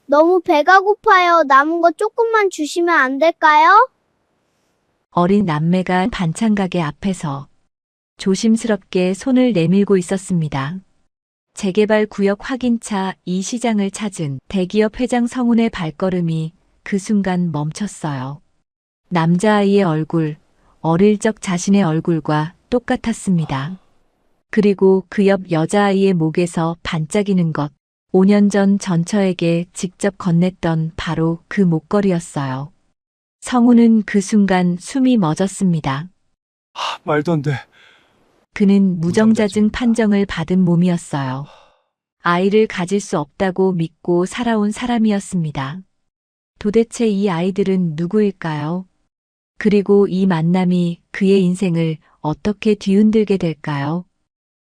너무 배가 고파요. 남은 거 조금만 주시면 안 될까요? 어린 남매가 반찬 가게 앞에서 조심스럽게 손을 내밀고 있었습니다. 재개발 구역 확인차 이 시장을 찾은 대기업 회장 성훈의 발걸음이 그 순간 멈췄어요. 남자아이의 얼굴, 어릴 적 자신의 얼굴과 똑같았습니다. 그리고 그 옆 여자아이의 목에서 반짝이는 것, 5년 전 전처에게 직접 건넸던 바로 그 목걸이였어요. 성훈은 그 순간 숨이 멎었습니다. 말도 안 돼. 그는 무정자증 판정을 받은 몸이었어요. 아이를 가질 수 없다고 믿고 살아온 사람이었습니다. 도대체 이 아이들은 누구일까요? 그리고 이 만남이 그의 인생을 어떻게 뒤흔들게 될까요?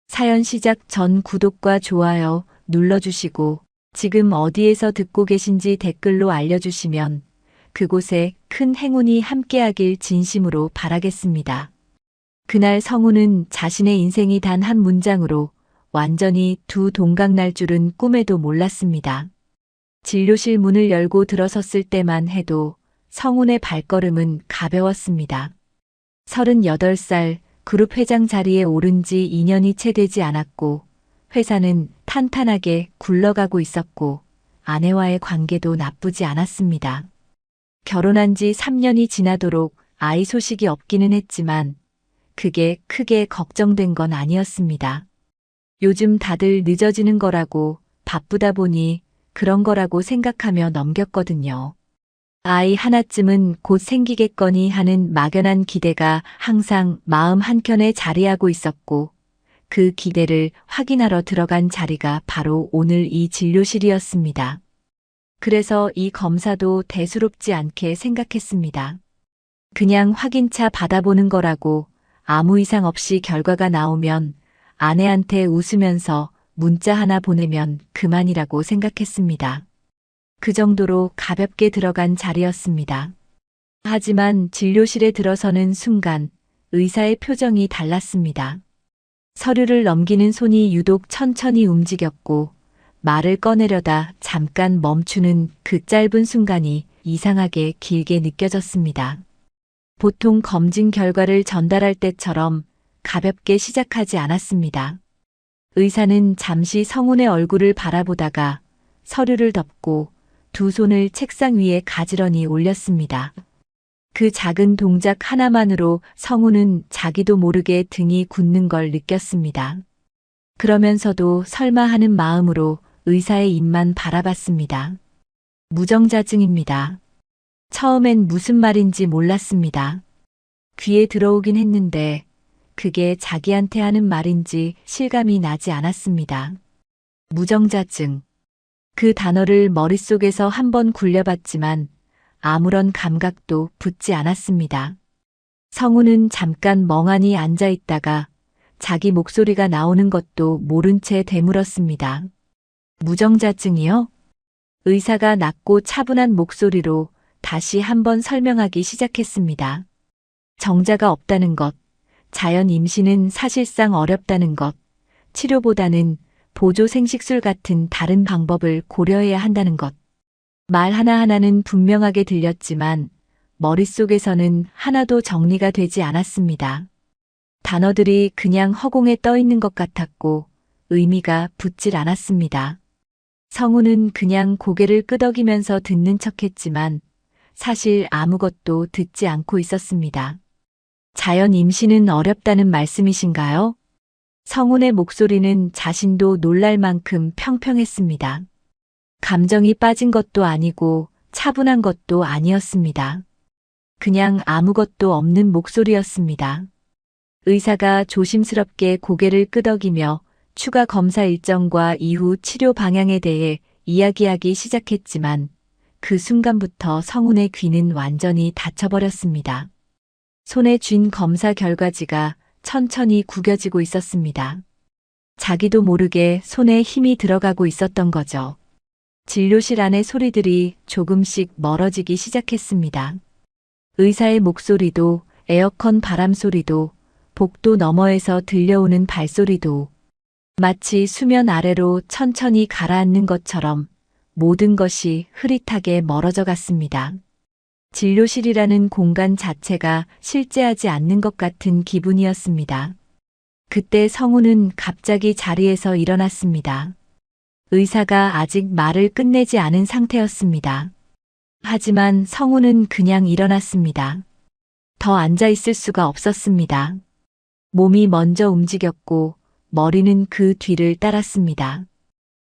사연 시작 전 구독과 좋아요 눌러주시고 지금 어디에서 듣고 계신지 댓글로 알려주시면 그곳에 큰 행운이 함께하길 진심으로 바라겠습니다. 그날 성훈은 자신의 인생이 단 한 문장으로 완전히 두 동강 날 줄은 꿈에도 몰랐습니다. 진료실 문을 열고 들어섰을 때만 해도 성훈의 발걸음은 가벼웠습니다. 38살 그룹 회장 자리에 오른 지 2년이 채 되지 않았고 회사는 탄탄하게 굴러가고 있었고 아내와의 관계도 나쁘지 않았습니다. 결혼한 지 3년이 지나도록 아이 소식이 없기는 했지만 그게 크게 걱정된 건 아니었습니다. 요즘 다들 늦어지는 거라고 바쁘다 보니 그런 거라고 생각하며 넘겼거든요. 아이 하나쯤은 곧 생기겠거니 하는 막연한 기대가 항상 마음 한켠에 자리하고 있었고 그 기대를 확인하러 들어간 자리가 바로 오늘 이 진료실이었습니다. 그래서 이 검사도 대수롭지 않게 생각했습니다. 그냥 확인차 받아보는 거라고 아무 이상 없이 결과가 나오면 아내한테 웃으면서 문자 하나 보내면 그만이라고 생각했습니다. 그 정도로 가볍게 들어간 자리였습니다. 하지만 진료실에 들어서는 순간 의사의 표정이 달랐습니다. 서류를 넘기는 손이 유독 천천히 움직였고 말을 꺼내려다 잠깐 멈추는 그 짧은 순간이 이상하게 길게 느껴졌습니다. 보통 검진 결과를 전달할 때처럼 가볍게 시작하지 않았습니다. 의사는 잠시 성훈의 얼굴을 바라보다가 서류를 덮고 두 손을 책상 위에 가지런히 올렸습니다. 그 작은 동작 하나만으로 성훈은 자기도 모르게 등이 굳는 걸 느꼈습니다. 그러면서도 설마 하는 마음으로 의사의 입만 바라봤습니다. 무정자증입니다. 처음엔 무슨 말인지 몰랐습니다. 귀에 들어오긴 했는데 그게 자기한테 하는 말인지 실감이 나지 않았습니다. 무정자증. 그 단어를 머릿속에서 한번 굴려봤지만 아무런 감각도 붙지 않았습니다. 성훈은 잠깐 멍하니 앉아 있다가 자기 목소리가 나오는 것도 모른 채 되물었습니다. 무정자증이요? 의사가 낮고 차분한 목소리로 다시 한번 설명하기 시작했습니다. 정자가 없다는 것, 자연 임신은 사실상 어렵다는 것, 치료보다는 보조 생식술 같은 다른 방법을 고려해야 한다는 것. 말 하나하나는 분명하게 들렸지만 머릿속에서는 하나도 정리가 되지 않았습니다. 단어들이 그냥 허공에 떠 있는 것 같았고 의미가 붙질 않았습니다. 성훈은 그냥 고개를 끄덕이면서 듣는 척했지만 사실 아무것도 듣지 않고 있었습니다. 자연 임신은 어렵다는 말씀이신가요? 성훈의 목소리는 자신도 놀랄 만큼 평평했습니다. 감정이 빠진 것도 아니고 차분한 것도 아니었습니다. 그냥 아무것도 없는 목소리였습니다. 의사가 조심스럽게 고개를 끄덕이며 추가 검사 일정과 이후 치료 방향에 대해 이야기하기 시작했지만 그 순간부터 성훈의 귀는 완전히 닫혀버렸습니다. 손에 쥔 검사 결과지가 천천히 구겨지고 있었습니다. 자기도 모르게 손에 힘이 들어가고 있었던 거죠. 진료실 안의 소리들이 조금씩 멀어지기 시작했습니다. 의사의 목소리도 에어컨 바람 소리도 복도 너머에서 들려오는 발소리도 마치 수면 아래로 천천히 가라앉는 것처럼 모든 것이 흐릿하게 멀어져 갔습니다. 진료실이라는 공간 자체가 실제하지 않는 것 같은 기분이었습니다. 그때 성우는 갑자기 자리에서 일어났습니다. 의사가 아직 말을 끝내지 않은 상태였습니다. 하지만 성우는 그냥 일어났습니다. 더 앉아 있을 수가 없었습니다. 몸이 먼저 움직였고 머리는 그 뒤를 따랐습니다.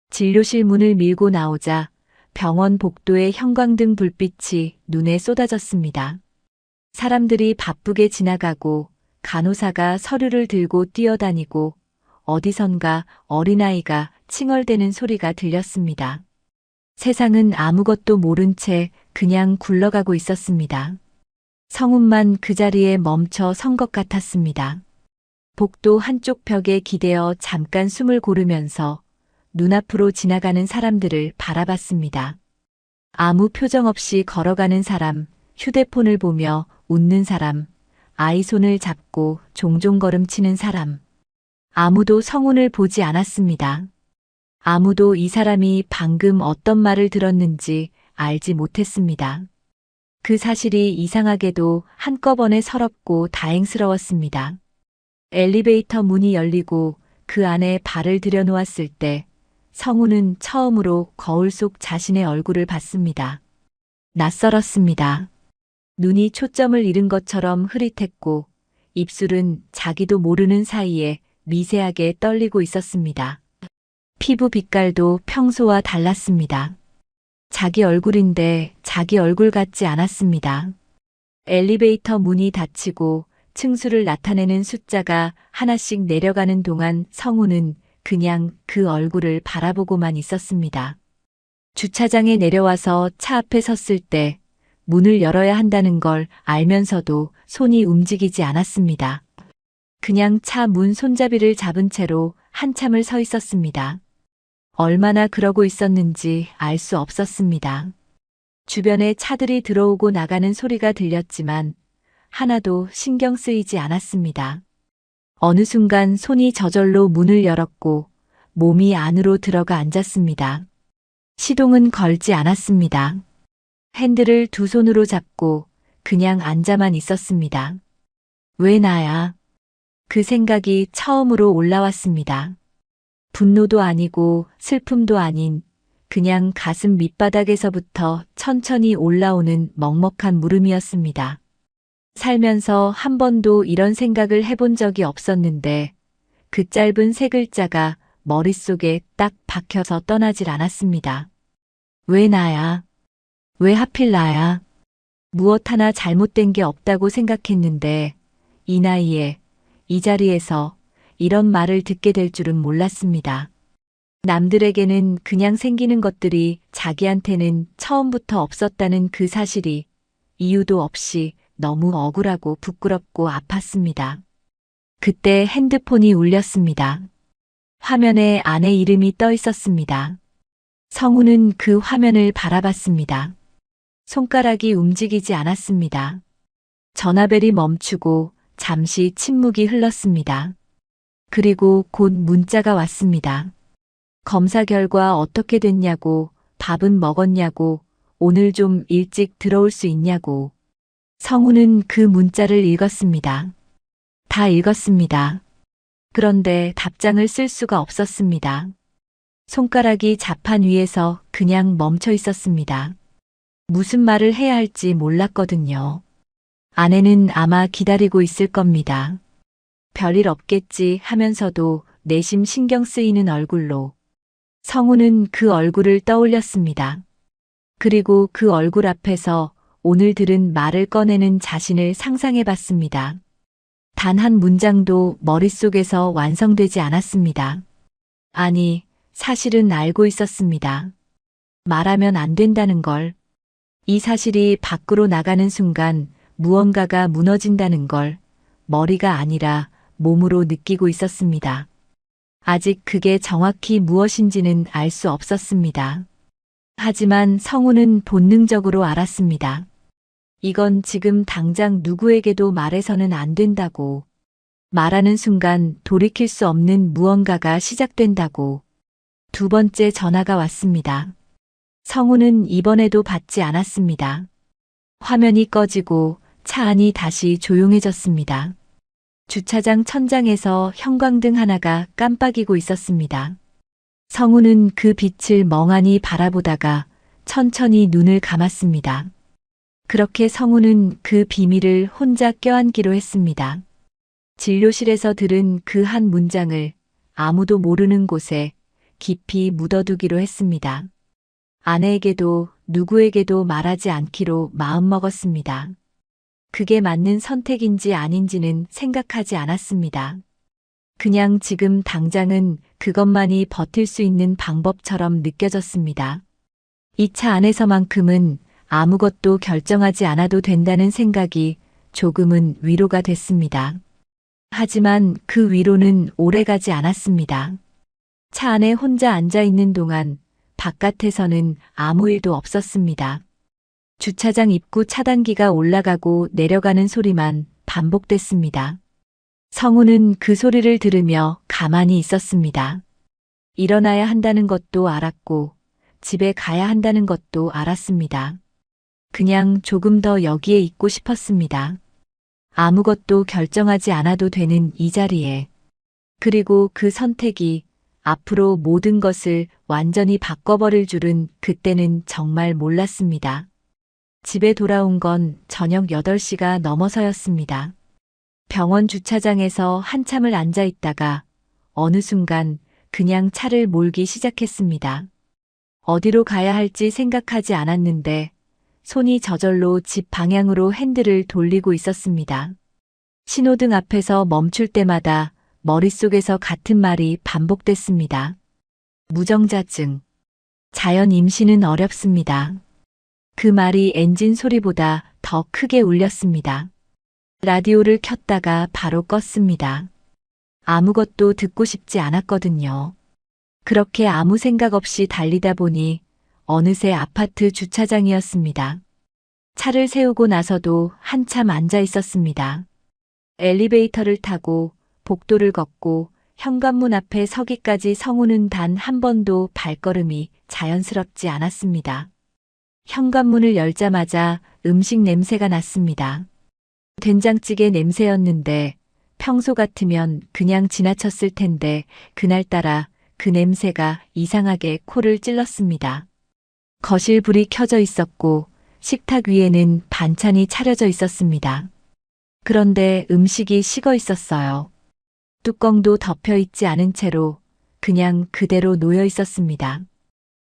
진료실 문을 밀고 나오자 병원 복도의 형광등 불빛이 눈에 쏟아졌습니다. 사람들이 바쁘게 지나가고 간호사가 서류를 들고 뛰어다니고 어디선가 어린아이가 칭얼대는 소리가 들렸습니다. 세상은 아무것도 모른 채 그냥 굴러가고 있었습니다. 성훈만 그 자리에 멈춰 선 것 같았습니다. 복도 한쪽 벽에 기대어 잠깐 숨을 고르면서 눈앞으로 지나가는 사람들을 바라봤습니다. 아무 표정 없이 걸어가는 사람, 휴대폰을 보며 웃는 사람, 아이 손을 잡고 종종 걸음치는 사람. 아무도 성훈을 보지 않았습니다. 아무도 이 사람이 방금 어떤 말을 들었는지 알지 못했습니다. 그 사실이 이상하게도 한꺼번에 서럽고 다행스러웠습니다. 엘리베이터 문이 열리고 그 안에 발을 들여놓았을 때 성우는 처음으로 거울 속 자신의 얼굴을 봤습니다. 낯설었습니다. 눈이 초점을 잃은 것처럼 흐릿했고 입술은 자기도 모르는 사이에 미세하게 떨리고 있었습니다. 피부 빛깔도 평소와 달랐습니다. 자기 얼굴인데 자기 얼굴 같지 않았습니다. 엘리베이터 문이 닫히고 층수를 나타내는 숫자가 하나씩 내려가는 동안 성우는 그냥 그 얼굴을 바라보고만 있었습니다. 주차장에 내려와서 차 앞에 섰을 때 문을 열어야 한다는 걸 알면서도 손이 움직이지 않았습니다. 그냥 차 문 손잡이를 잡은 채로 한참을 서 있었습니다. 얼마나 그러고 있었는지 알 수 없었습니다. 주변에 차들이 들어오고 나가는 소리가 들렸지만 하나도 신경 쓰이지 않았습니다. 어느 순간 손이 저절로 문을 열었고 몸이 안으로 들어가 앉았습니다. 시동은 걸지 않았습니다. 핸들을 두 손으로 잡고 그냥 앉아만 있었습니다. 왜 나야? 그 생각이 처음으로 올라왔습니다. 분노도 아니고 슬픔도 아닌 그냥 가슴 밑바닥에서부터 천천히 올라오는 먹먹한 물음이었습니다. 살면서 한 번도 이런 생각을 해본 적이 없었는데 그 짧은 세 글자가 머릿속에 딱 박혀서 떠나질 않았습니다. 왜 나야? 왜 하필 나야? 무엇 하나 잘못된 게 없다고 생각했는데 이 나이에 이 자리에서 이런 말을 듣게 될 줄은 몰랐습니다. 남들에게는 그냥 생기는 것들이 자기한테는 처음부터 없었다는 그 사실이 이유도 없이 너무 억울하고 부끄럽고 아팠습니다. 그때 핸드폰이 울렸습니다. 화면에 아내 이름이 떠 있었습니다. 성우는 그 화면을 바라봤습니다. 손가락이 움직이지 않았습니다. 전화벨이 멈추고 잠시 침묵이 흘렀습니다. 그리고 곧 문자가 왔습니다. 검사 결과 어떻게 됐냐고, 밥은 먹었냐고, 오늘 좀 일찍 들어올 수 있냐고. 성우는 그 문자를 읽었습니다. 다 읽었습니다. 그런데 답장을 쓸 수가 없었습니다. 손가락이 자판 위에서 그냥 멈춰 있었습니다. 무슨 말을 해야 할지 몰랐거든요. 아내는 아마 기다리고 있을 겁니다. 별일 없겠지 하면서도 내심 신경 쓰이는 얼굴로. 성우는 그 얼굴을 떠올렸습니다. 그리고 그 얼굴 앞에서 오늘 들은 말을 꺼내는 자신을 상상해 봤습니다. 단 한 문장도 머릿속에서 완성되지 않았습니다. 아니, 사실은 알고 있었습니다. 말하면 안 된다는 걸. 이 사실이 밖으로 나가는 순간 무언가가 무너진다는 걸 머리가 아니라 몸으로 느끼고 있었습니다. 아직 그게 정확히 무엇인지는 알 수 없었습니다. 하지만 성우는 본능적으로 알았습니다. 이건 지금 당장 누구에게도 말해서는 안 된다고. 말하는 순간 돌이킬 수 없는 무언가가 시작된다고. 두 번째 전화가 왔습니다. 성우는 이번에도 받지 않았습니다. 화면이 꺼지고 차 안이 다시 조용해졌습니다. 주차장 천장에서 형광등 하나가 깜빡이고 있었습니다. 성우는 그 빛을 멍하니 바라보다가 천천히 눈을 감았습니다. 그렇게 성우는 그 비밀을 혼자 껴안기로 했습니다. 진료실에서 들은 그 한 문장을 아무도 모르는 곳에 깊이 묻어두기로 했습니다. 아내에게도 누구에게도 말하지 않기로 마음먹었습니다. 그게 맞는 선택인지 아닌지는 생각하지 않았습니다. 그냥 지금 당장은 그것만이 버틸 수 있는 방법처럼 느껴졌습니다. 이 차 안에서만큼은 아무것도 결정하지 않아도 된다는 생각이 조금은 위로가 됐습니다. 하지만 그 위로는 오래가지 않았습니다. 차 안에 혼자 앉아 있는 동안 바깥에서는 아무 일도 없었습니다. 주차장 입구 차단기가 올라가고 내려가는 소리만 반복됐습니다. 성우는 그 소리를 들으며 가만히 있었습니다. 일어나야 한다는 것도 알았고 집에 가야 한다는 것도 알았습니다. 그냥 조금 더 여기에 있고 싶었습니다. 아무것도 결정하지 않아도 되는 이 자리에. 그리고 그 선택이 앞으로 모든 것을 완전히 바꿔버릴 줄은 그때는 정말 몰랐습니다. 집에 돌아온 건 저녁 8시가 넘어서였습니다. 병원 주차장에서 한참을 앉아 있다가 어느 순간 그냥 차를 몰기 시작했습니다. 어디로 가야 할지 생각하지 않았는데 손이 저절로 집 방향으로 핸들을 돌리고 있었습니다. 신호등 앞에서 멈출 때마다 머릿속에서 같은 말이 반복됐습니다. 무정자증. 자연 임신은 어렵습니다. 그 말이 엔진 소리보다 더 크게 울렸습니다. 라디오를 켰다가 바로 껐습니다. 아무것도 듣고 싶지 않았거든요. 그렇게 아무 생각 없이 달리다 보니 어느새 아파트 주차장이었습니다. 차를 세우고 나서도 한참 앉아 있었습니다. 엘리베이터를 타고 복도를 걷고 현관문 앞에 서기까지 성우는 단 한 번도 발걸음이 자연스럽지 않았습니다. 현관문을 열자마자 음식 냄새가 났습니다. 된장찌개 냄새였는데 평소 같으면 그냥 지나쳤을 텐데 그날따라 그 냄새가 이상하게 코를 찔렀습니다. 거실 불이 켜져 있었고 식탁 위에는 반찬이 차려져 있었습니다. 그런데 음식이 식어 있었어요. 뚜껑도 덮여 있지 않은 채로 그냥 그대로 놓여 있었습니다.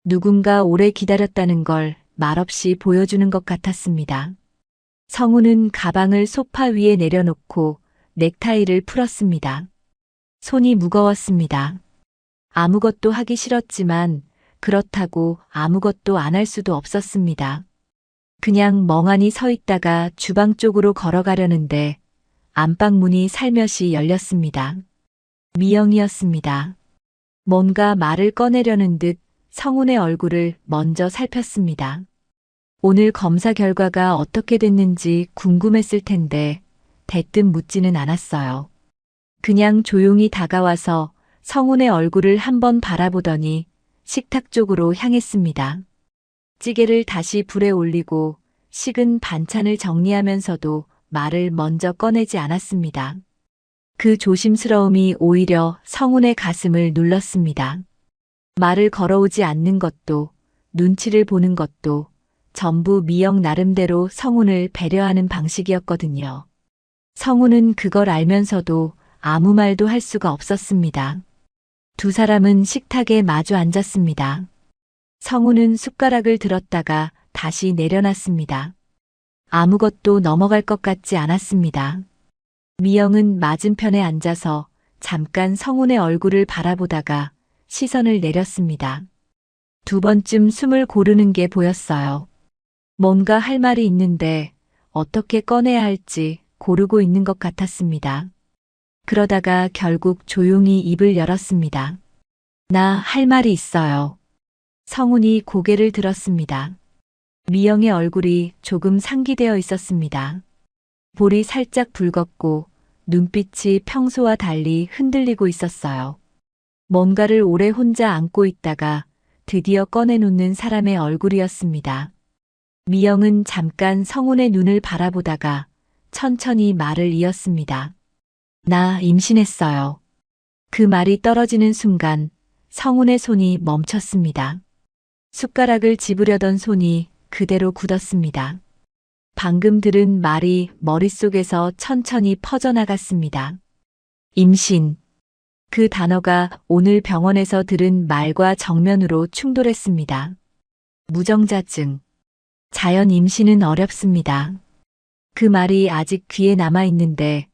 누군가 오래 기다렸다는 걸 말없이 보여주는 것 같았습니다. 성우는 가방을 소파 위에 내려놓고 넥타이를 풀었습니다. 손이 무거웠습니다. 아무것도 하기 싫었지만 그렇다고 아무것도 안 할 수도 없었습니다. 그냥 멍하니 서 있다가 주방 쪽으로 걸어가려는데 안방 문이 살며시 열렸습니다. 미영이었습니다. 뭔가 말을 꺼내려는 듯 성훈의 얼굴을 먼저 살폈습니다. 오늘 검사 결과가 어떻게 됐는지 궁금했을 텐데 대뜸 묻지는 않았어요. 그냥 조용히 다가와서 성훈의 얼굴을 한번 바라보더니 식탁 쪽으로 향했습니다. 찌개를 다시 불에 올리고 식은 반찬을 정리하면서도 말을 먼저 꺼내지 않았습니다. 그 조심스러움이 오히려 성훈의 가슴을 눌렀습니다. 말을 걸어오지 않는 것도 눈치를 보는 것도 전부 미영 나름대로 성훈을 배려하는 방식이었거든요. 성훈은 그걸 알면서도 아무 말도 할 수가 없었습니다. 두 사람은 식탁에 마주 앉았습니다. 성훈은 숟가락을 들었다가 다시 내려놨습니다. 아무것도 넘어갈 것 같지 않았습니다. 미영은 맞은편에 앉아서 잠깐 성훈의 얼굴을 바라보다가 시선을 내렸습니다. 두 번쯤 숨을 고르는 게 보였어요. 뭔가 할 말이 있는데 어떻게 꺼내야 할지 고르고 있는 것 같았습니다. 그러다가 결국 조용히 입을 열었습니다. 나 할 말이 있어요. 성훈이 고개를 들었습니다. 미영의 얼굴이 조금 상기되어 있었습니다. 볼이 살짝 붉었고 눈빛이 평소와 달리 흔들리고 있었어요. 뭔가를 오래 혼자 안고 있다가 드디어 꺼내놓는 사람의 얼굴이었습니다. 미영은 잠깐 성훈의 눈을 바라보다가 천천히 말을 이었습니다. 나 임신했어요. 그 말이 떨어지는 순간 성훈의 손이 멈췄습니다. 숟가락을 집으려던 손이 그대로 굳었습니다. 방금 들은 말이 머릿속에서 천천히 퍼져나갔습니다. 임신. 그 단어가 오늘 병원에서 들은 말과 정면으로 충돌했습니다. 무정자증. 자연 임신은 어렵습니다. 그 말이 아직 귀에 남아있는데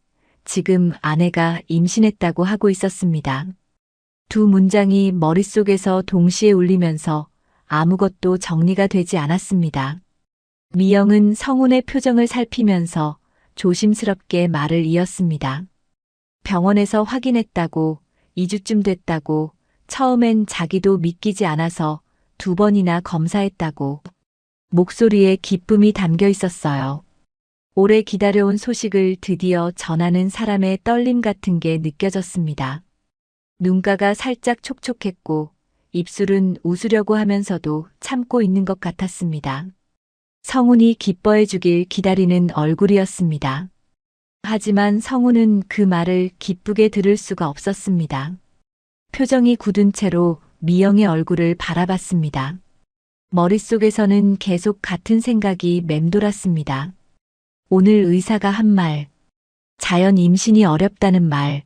지금 아내가 임신했다고 하고 있었습니다. 두 문장이 머릿속에서 동시에 울리면서 아무것도 정리가 되지 않았습니다. 미영은 성훈의 표정을 살피면서 조심스럽게 말을 이었습니다. 병원에서 확인했다고, 2주쯤 됐다고, 처음엔 자기도 믿기지 않아서 2번이나 검사했다고. 목소리에 기쁨이 담겨 있었어요. 오래 기다려온 소식을 드디어 전하는 사람의 떨림 같은 게 느껴졌습니다. 눈가가 살짝 촉촉했고 입술은 웃으려고 하면서도 참고 있는 것 같았습니다. 성훈이 기뻐해 주길 기다리는 얼굴이었습니다. 하지만 성훈은 그 말을 기쁘게 들을 수가 없었습니다. 표정이 굳은 채로 미영의 얼굴을 바라봤습니다. 머릿속에서는 계속 같은 생각이 맴돌았습니다. 오늘 의사가 한 말, 자연 임신이 어렵다는 말,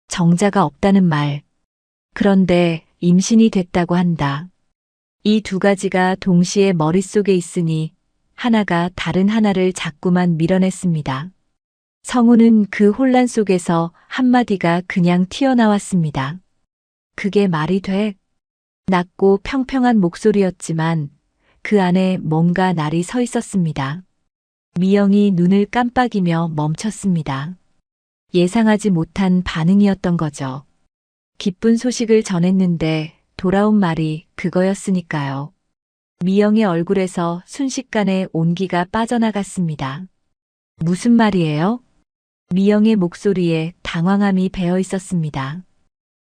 정자가 없다는 말, 그런데 임신이 됐다고 한다. 이 두 가지가 동시에 머릿속에 있으니 하나가 다른 하나를 자꾸만 밀어냈습니다. 성훈은 그 혼란 속에서 한마디가 그냥 튀어나왔습니다. 그게 말이 돼? 낮고 평평한 목소리였지만 그 안에 뭔가 날이 서 있었습니다. 미영이 눈을 깜빡이며 멈췄습니다. 예상하지 못한 반응이었던 거죠. 기쁜 소식을 전했는데 돌아온 말이 그거였으니까요. 미영의 얼굴에서 순식간에 온기가 빠져나갔습니다. 무슨 말이에요? 미영의 목소리에 당황함이 배어 있었습니다.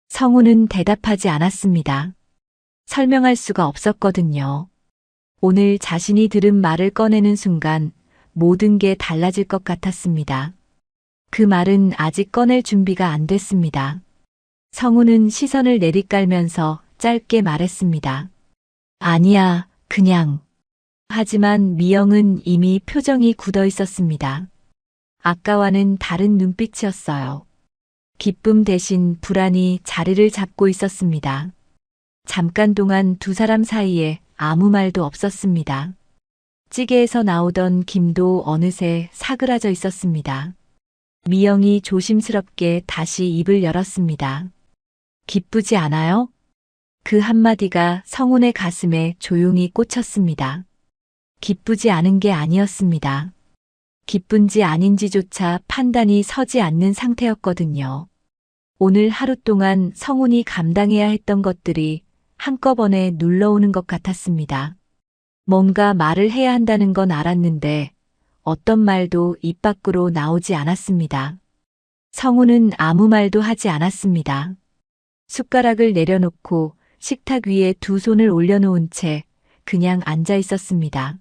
성훈은 대답하지 않았습니다. 설명할 수가 없었거든요. 오늘 자신이 들은 말을 꺼내는 순간 모든 게 달라질 것 같았습니다. 그 말은 아직 꺼낼 준비가 안 됐습니다. 성훈은 시선을 내리깔면서 짧게 말했습니다. 아니야, 그냥. 하지만 미영은 이미 표정이 굳어 있었습니다. 아까와는 다른 눈빛이었어요. 기쁨 대신 불안이 자리를 잡고 있었습니다. 잠깐 동안 두 사람 사이에 아무 말도 없었습니다. 찌개에서 나오던 김도 어느새 사그라져 있었습니다. 미영이 조심스럽게 다시 입을 열었습니다. 기쁘지 않아요? 그 한마디가 성훈의 가슴에 조용히 꽂혔습니다. 기쁘지 않은 게 아니었습니다. 기쁜지 아닌지조차 판단이 서지 않는 상태였거든요. 오늘 하루 동안 성훈이 감당해야 했던 것들이 한꺼번에 눌러오는 것 같았습니다. 뭔가 말을 해야 한다는 건 알았는데 어떤 말도 입 밖으로 나오지 않았습니다. 성훈은 아무 말도 하지 않았습니다. 숟가락을 내려놓고 식탁 위에 두 손을 올려놓은 채 그냥 앉아 있었습니다.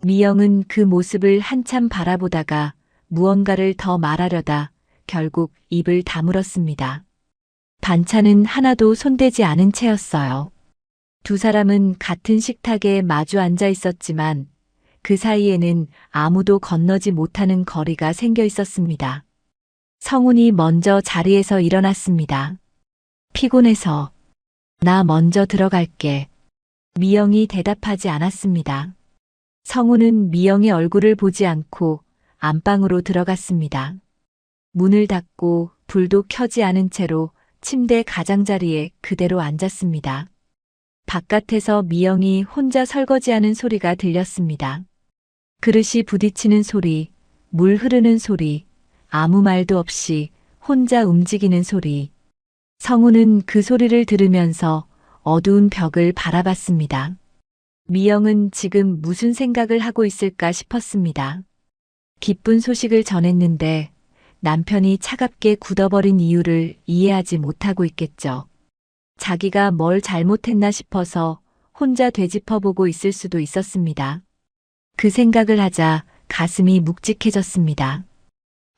미영은 그 모습을 한참 바라보다가 무언가를 더 말하려다 결국 입을 다물었습니다. 반찬은 하나도 손대지 않은 채였어요. 두 사람은 같은 식탁에 마주 앉아 있었지만 그 사이에는 아무도 건너지 못하는 거리가 생겨 있었습니다. 성훈이 먼저 자리에서 일어났습니다. 피곤해서. 나 먼저 들어갈게. 미영이 대답하지 않았습니다. 성훈은 미영의 얼굴을 보지 않고 안방으로 들어갔습니다. 문을 닫고 불도 켜지 않은 채로 침대 가장자리에 그대로 앉았습니다. 바깥에서 미영이 혼자 설거지하는 소리가 들렸습니다. 그릇이 부딪히는 소리, 물 흐르는 소리, 아무 말도 없이 혼자 움직이는 소리. 성훈은 그 소리를 들으면서 어두운 벽을 바라봤습니다. 미영은 지금 무슨 생각을 하고 있을까 싶었습니다. 기쁜 소식을 전했는데 남편이 차갑게 굳어버린 이유를 이해하지 못하고 있겠죠. 자기가 뭘 잘못했나 싶어서 혼자 되짚어보고 있을 수도 있었습니다. 그 생각을 하자 가슴이 묵직해졌습니다.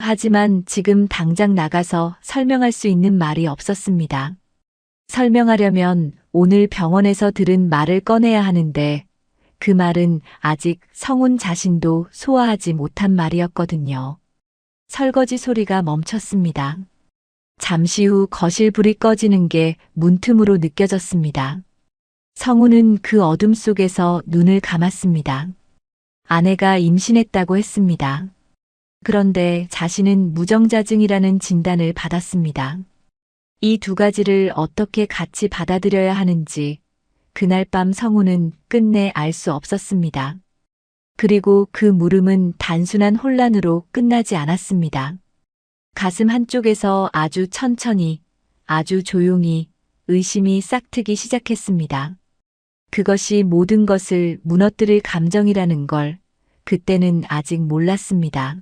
하지만 지금 당장 나가서 설명할 수 있는 말이 없었습니다. 설명하려면 오늘 병원에서 들은 말을 꺼내야 하는데 그 말은 아직 성훈 자신도 소화하지 못한 말이었거든요. 설거지 소리가 멈췄습니다. 잠시 후 거실 불이 꺼지는 게 문틈으로 느껴졌습니다. 성훈은 그 어둠 속에서 눈을 감았습니다. 아내가 임신했다고 했습니다. 그런데 자신은 무정자증이라는 진단을 받았습니다. 이 두 가지를 어떻게 같이 받아들여야 하는지 그날 밤 성훈은 끝내 알 수 없었습니다. 그리고 그 물음은 단순한 혼란으로 끝나지 않았습니다. 가슴 한쪽에서 아주 천천히, 아주 조용히 의심이 싹트기 시작했습니다. 그것이 모든 것을 무너뜨릴 감정이라는 걸 그때는 아직 몰랐습니다.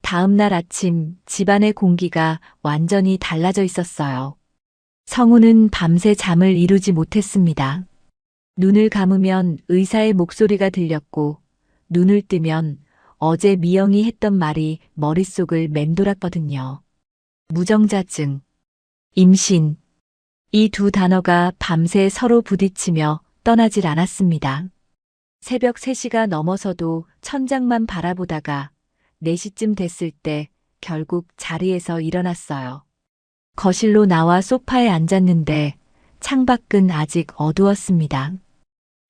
다음 날 아침 집안의 공기가 완전히 달라져 있었어요. 성훈은 밤새 잠을 이루지 못했습니다. 눈을 감으면 의사의 목소리가 들렸고 눈을 뜨면 어제 미영이 했던 말이 머릿속을 맴돌았거든요. 무정자증, 임신. 이 두 단어가 밤새 서로 부딪히며 떠나질 않았습니다. 새벽 3시가 넘어서도 천장만 바라보다가 4시쯤 됐을 때 결국 자리에서 일어났어요. 거실로 나와 소파에 앉았는데 창밖은 아직 어두웠습니다.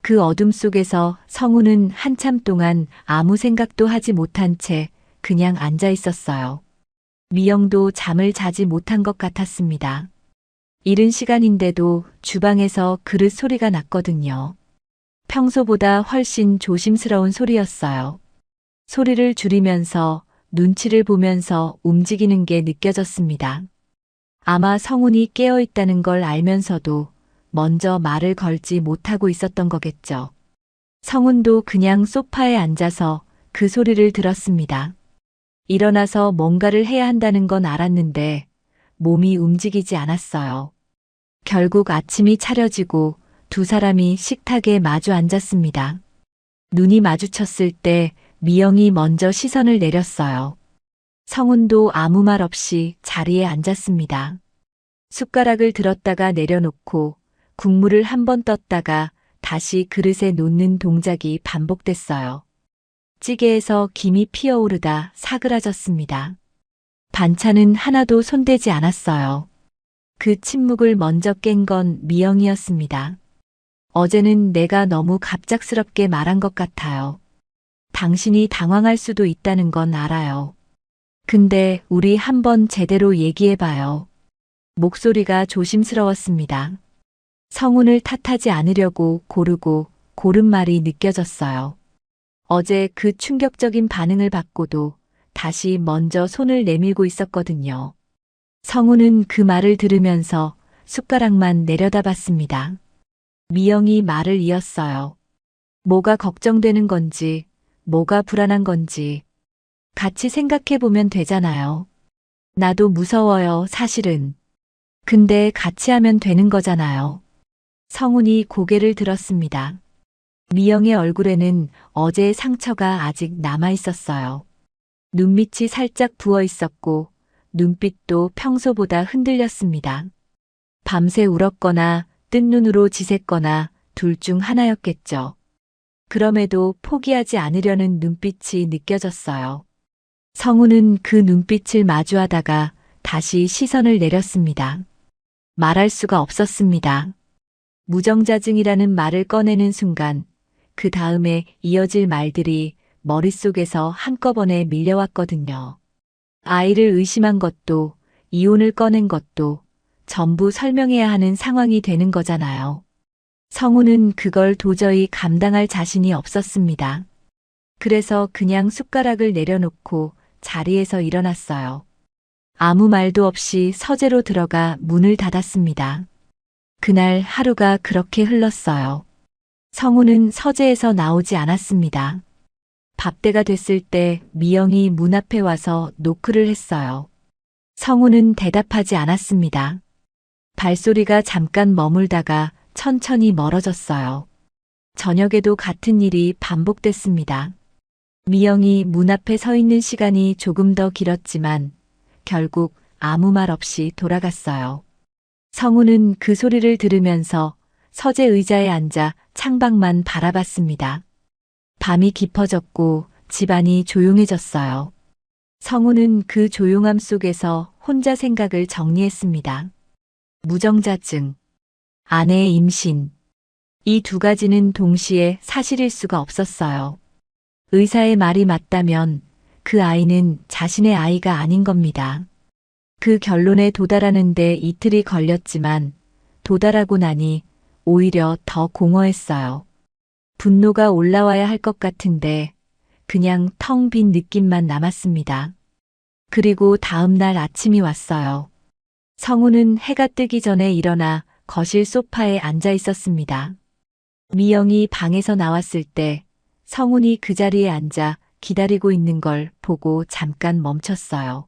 그 어둠 속에서 성훈은 한참 동안 아무 생각도 하지 못한 채 그냥 앉아 있었어요. 미영도 잠을 자지 못한 것 같았습니다. 이른 시간인데도 주방에서 그릇 소리가 났거든요. 평소보다 훨씬 조심스러운 소리였어요. 소리를 줄이면서 눈치를 보면서 움직이는 게 느껴졌습니다. 아마 성훈이 깨어 있다는 걸 알면서도 먼저 말을 걸지 못하고 있었던 거겠죠. 성훈도 그냥 소파에 앉아서 그 소리를 들었습니다. 일어나서 뭔가를 해야 한다는 건 알았는데 몸이 움직이지 않았어요. 결국 아침이 차려지고 두 사람이 식탁에 마주 앉았습니다. 눈이 마주쳤을 때 미영이 먼저 시선을 내렸어요. 성훈도 아무 말 없이 자리에 앉았습니다. 숟가락을 들었다가 내려놓고 국물을 한 번 떴다가 다시 그릇에 놓는 동작이 반복됐어요. 찌개에서 김이 피어오르다 사그라졌습니다. 반찬은 하나도 손대지 않았어요. 그 침묵을 먼저 깬 건 미영이었습니다. 어제는 내가 너무 갑작스럽게 말한 것 같아요. 당신이 당황할 수도 있다는 건 알아요. 근데 우리 한번 제대로 얘기해봐요. 목소리가 조심스러웠습니다. 성훈을 탓하지 않으려고 고르고 고른 말이 느껴졌어요. 어제 그 충격적인 반응을 받고도 다시 먼저 손을 내밀고 있었거든요. 성훈은 그 말을 들으면서 숟가락만 내려다봤습니다. 미영이 말을 이었어요. 뭐가 걱정되는 건지, 뭐가 불안한 건지 같이 생각해보면 되잖아요. 나도 무서워요, 사실은. 근데 같이 하면 되는 거잖아요. 성훈이 고개를 들었습니다. 미영의 얼굴에는 어제의 상처가 아직 남아 있었어요. 눈밑이 살짝 부어 있었고 눈빛도 평소보다 흔들렸습니다. 밤새 울었거나 뜬 눈으로 지샜거나 둘 중 하나였겠죠. 그럼에도 포기하지 않으려는 눈빛이 느껴졌어요. 성훈은 그 눈빛을 마주하다가 다시 시선을 내렸습니다. 말할 수가 없었습니다. 무정자증이라는 말을 꺼내는 순간 그 다음에 이어질 말들이 머릿속에서 한꺼번에 밀려왔거든요. 아이를 의심한 것도 이혼을 꺼낸 것도 전부 설명해야 하는 상황이 되는 거잖아요. 성훈은 그걸 도저히 감당할 자신이 없었습니다. 그래서 그냥 숟가락을 내려놓고 자리에서 일어났어요. 아무 말도 없이 서재로 들어가 문을 닫았습니다. 그날 하루가 그렇게 흘렀어요. 성훈은 서재에서 나오지 않았습니다. 밥때가 됐을 때 미영이 문 앞에 와서 노크를 했어요. 성훈은 대답하지 않았습니다. 발소리가 잠깐 머물다가 천천히 멀어졌어요. 저녁에도 같은 일이 반복됐습니다. 미영이 문 앞에 서 있는 시간이 조금 더 길었지만 결국 아무 말 없이 돌아갔어요. 성우는 그 소리를 들으면서 서재 의자에 앉아 창밖만 바라봤습니다. 밤이 깊어졌고 집안이 조용해졌어요. 성우는 그 조용함 속에서 혼자 생각을 정리했습니다. 무정자증, 아내의 임신. 이 두 가지는 동시에 사실일 수가 없었어요. 의사의 말이 맞다면 그 아이는 자신의 아이가 아닌 겁니다. 그 결론에 도달하는데 이틀이 걸렸지만 도달하고 나니 오히려 더 공허했어요. 분노가 올라와야 할 것 같은데 그냥 텅 빈 느낌만 남았습니다. 그리고 다음 날 아침이 왔어요. 성우는 해가 뜨기 전에 일어나 거실 소파에 앉아 있었습니다. 미영이 방에서 나왔을 때 성훈이 그 자리에 앉아 기다리고 있는 걸 보고 잠깐 멈췄어요.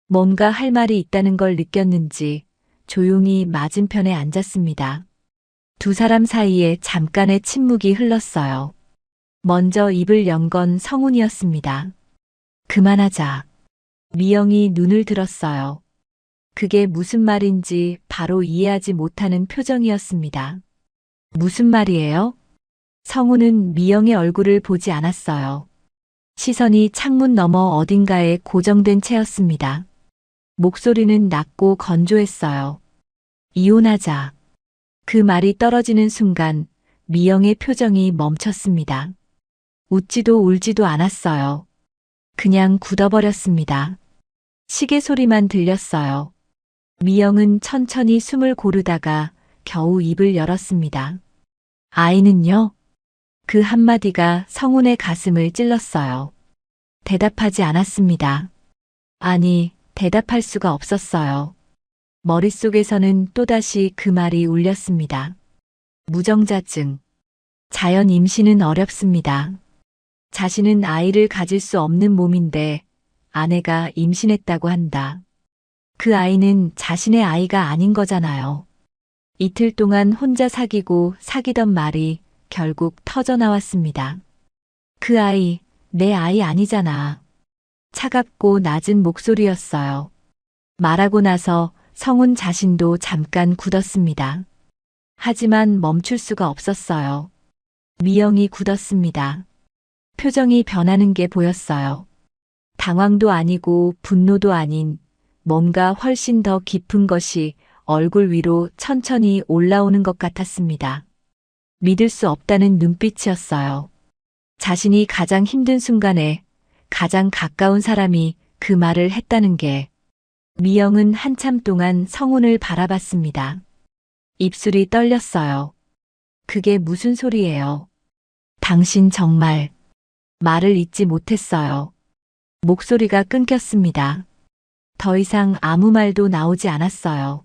뭔가 할 말이 있다는 걸 느꼈는지 조용히 맞은편에 앉았습니다. 두 사람 사이에 잠깐의 침묵이 흘렀어요. 먼저 입을 연 건 성훈이었습니다. 그만하자. 미영이 눈을 들었어요. 그게 무슨 말인지 바로 이해하지 못하는 표정이었습니다. 무슨 말이에요? 성우는 미영의 얼굴을 보지 않았어요. 시선이 창문 너머 어딘가에 고정된 채였습니다. 목소리는 낮고 건조했어요. 이혼하자. 그 말이 떨어지는 순간 미영의 표정이 멈췄습니다. 웃지도 울지도 않았어요. 그냥 굳어버렸습니다. 시계 소리만 들렸어요. 미영은 천천히 숨을 고르다가 겨우 입을 열었습니다. 아이는요? 그 한마디가 성훈의 가슴을 찔렀어요. 대답하지 않았습니다. 아니, 대답할 수가 없었어요. 머릿속에서는 또다시 그 말이 울렸습니다. 무정자증. 자연 임신은 어렵습니다. 자신은 아이를 가질 수 없는 몸인데 아내가 임신했다고 한다. 그 아이는 자신의 아이가 아닌 거잖아요. 이틀 동안 혼자 사귀고 사귀던 말이 결국 터져 나왔습니다. 그 아이, 내 아이 아니잖아. 차갑고 낮은 목소리였어요. 말하고 나서 성훈 자신도 잠깐 굳었습니다. 하지만 멈출 수가 없었어요. 미영이 굳었습니다. 표정이 변하는 게 보였어요. 당황도 아니고 분노도 아닌 뭔가 훨씬 더 깊은 것이 얼굴 위로 천천히 올라오는 것 같았습니다. 믿을 수 없다는 눈빛이었어요. 자신이 가장 힘든 순간에 가장 가까운 사람이 그 말을 했다는 게. 미영은 한참 동안 성훈을 바라봤습니다. 입술이 떨렸어요. 그게 무슨 소리예요? 당신 정말. 말을 잇지 못했어요. 목소리가 끊겼습니다. 더 이상 아무 말도 나오지 않았어요.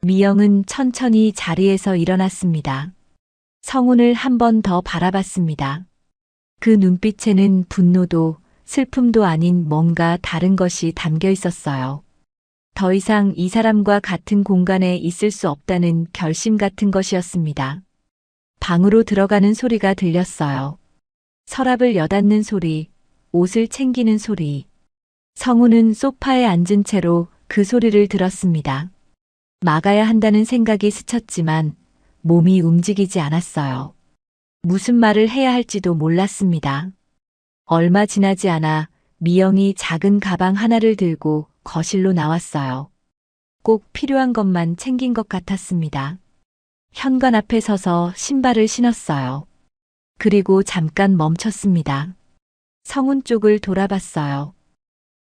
미영은 천천히 자리에서 일어났습니다. 성훈을 한 번 더 바라봤습니다. 그 눈빛에는 분노도 슬픔도 아닌 뭔가 다른 것이 담겨 있었어요. 더 이상 이 사람과 같은 공간에 있을 수 없다는 결심 같은 것이었습니다. 방으로 들어가는 소리가 들렸어요. 서랍을 여닫는 소리, 옷을 챙기는 소리. 성우는 소파에 앉은 채로 그 소리를 들었습니다. 막아야 한다는 생각이 스쳤지만 몸이 움직이지 않았어요. 무슨 말을 해야 할지도 몰랐습니다. 얼마 지나지 않아 미영이 작은 가방 하나를 들고 거실로 나왔어요. 꼭 필요한 것만 챙긴 것 같았습니다. 현관 앞에 서서 신발을 신었어요. 그리고 잠깐 멈췄습니다. 성훈 쪽을 돌아봤어요.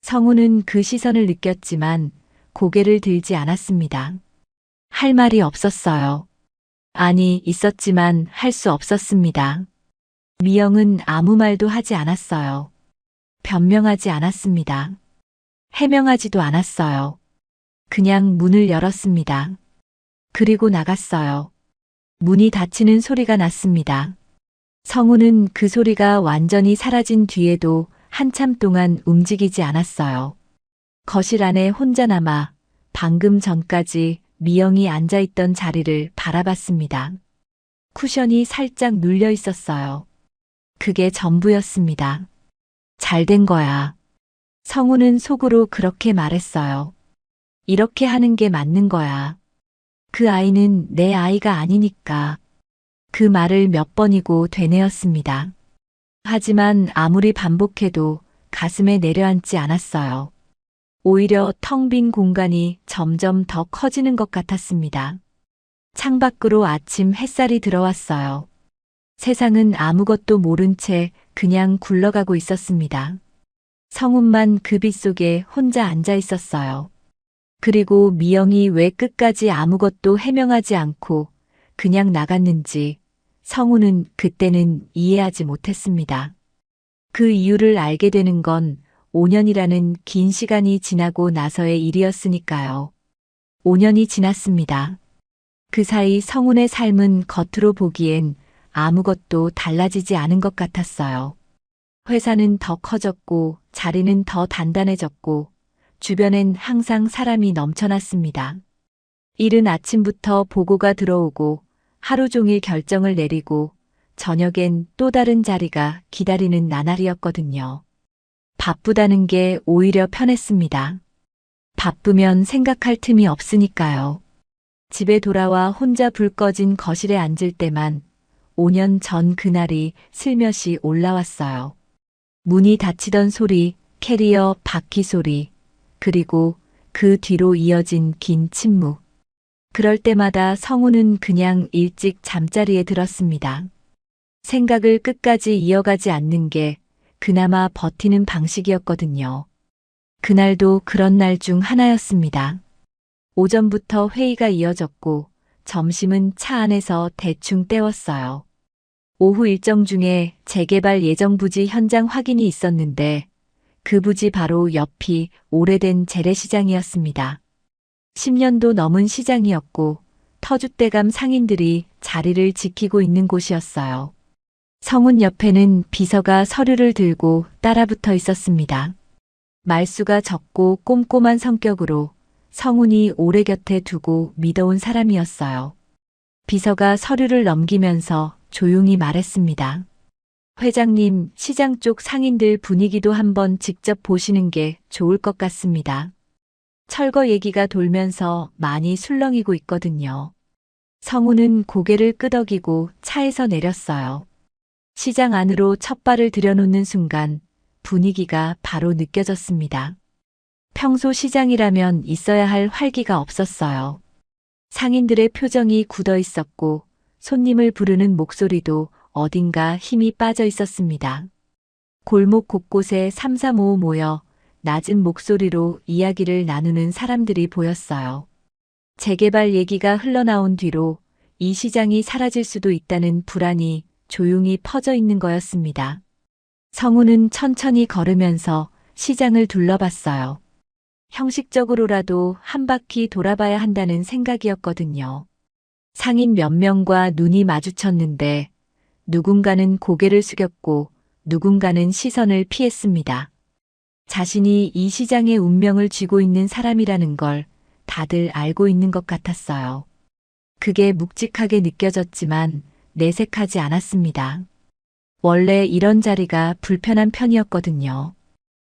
성훈은 그 시선을 느꼈지만 고개를 들지 않았습니다. 할 말이 없었어요. 아니, 있었지만 할 수 없었습니다. 미영은 아무 말도 하지 않았어요. 변명하지 않았습니다. 해명하지도 않았어요. 그냥 문을 열었습니다. 그리고 나갔어요. 문이 닫히는 소리가 났습니다. 성우는 그 소리가 완전히 사라진 뒤에도 한참 동안 움직이지 않았어요. 거실 안에 혼자 남아 방금 전까지 미영이 앉아있던 자리를 바라봤습니다. 쿠션이 살짝 눌려 있었어요. 그게 전부였습니다. 잘 된 거야. 성우는 속으로 그렇게 말했어요. 이렇게 하는 게 맞는 거야. 그 아이는 내 아이가 아니니까. 그 말을 몇 번이고 되뇌었습니다. 하지만 아무리 반복해도 가슴에 내려앉지 않았어요. 오히려 텅 빈 공간이 점점 더 커지는 것 같았습니다. 창밖으로 아침 햇살이 들어왔어요. 세상은 아무것도 모른 채 그냥 굴러가고 있었습니다. 성훈만 그 빛 속에 혼자 앉아 있었어요. 그리고 미영이 왜 끝까지 아무것도 해명하지 않고 그냥 나갔는지 성훈은 그때는 이해하지 못했습니다. 그 이유를 알게 되는 건 5년이라는 긴 시간이 지나고 나서의 일이었으니까요. 5년이 지났습니다. 그 사이 성훈의 삶은 겉으로 보기엔 아무것도 달라지지 않은 것 같았어요. 회사는 더 커졌고 자리는 더 단단해졌고 주변엔 항상 사람이 넘쳐났습니다. 이른 아침부터 보고가 들어오고 하루 종일 결정을 내리고 저녁엔 또 다른 자리가 기다리는 나날이었거든요. 바쁘다는 게 오히려 편했습니다. 바쁘면 생각할 틈이 없으니까요. 집에 돌아와 혼자 불 꺼진 거실에 앉을 때만 5년 전 그날이 슬며시 올라왔어요. 문이 닫히던 소리, 캐리어 바퀴 소리, 그리고 그 뒤로 이어진 긴 침묵. 그럴 때마다 성우는 그냥 일찍 잠자리에 들었습니다. 생각을 끝까지 이어가지 않는 게 그나마 버티는 방식이었거든요. 그날도 그런 날 중 하나였습니다. 오전부터 회의가 이어졌고 점심은 차 안에서 대충 때웠어요. 오후 일정 중에 재개발 예정 부지 현장 확인이 있었는데 그 부지 바로 옆이 오래된 재래시장이었습니다. 10년도 넘은 시장이었고 터줏대감 상인들이 자리를 지키고 있는 곳이었어요. 성훈 옆에는 비서가 서류를 들고 따라붙어 있었습니다. 말수가 적고 꼼꼼한 성격으로 성훈이 오래 곁에 두고 믿어온 사람이었어요. 비서가 서류를 넘기면서 조용히 말했습니다. 회장님, 시장 쪽 상인들 분위기도 한번 직접 보시는 게 좋을 것 같습니다. 철거 얘기가 돌면서 많이 술렁이고 있거든요. 성훈은 고개를 끄덕이고 차에서 내렸어요. 시장 안으로 첫 발을 들여놓는 순간 분위기가 바로 느껴졌습니다. 평소 시장이라면 있어야 할 활기가 없었어요. 상인들의 표정이 굳어 있었고 손님을 부르는 목소리도 어딘가 힘이 빠져 있었습니다. 골목 곳곳에 삼삼오오 모여 낮은 목소리로 이야기를 나누는 사람들이 보였어요. 재개발 얘기가 흘러나온 뒤로 이 시장이 사라질 수도 있다는 불안이 조용히 퍼져 있는 거였습니다. 성우는 천천히 걸으면서 시장을 둘러봤어요. 형식적으로라도 한 바퀴 돌아봐야 한다는 생각이었거든요. 상인 몇 명과 눈이 마주쳤는데 누군가는 고개를 숙였고 누군가는 시선을 피했습니다. 자신이 이 시장의 운명을 쥐고 있는 사람이라는 걸 다들 알고 있는 것 같았어요. 그게 묵직하게 느껴졌지만 내색하지 않았습니다. 원래 이런 자리가 불편한 편이었거든요.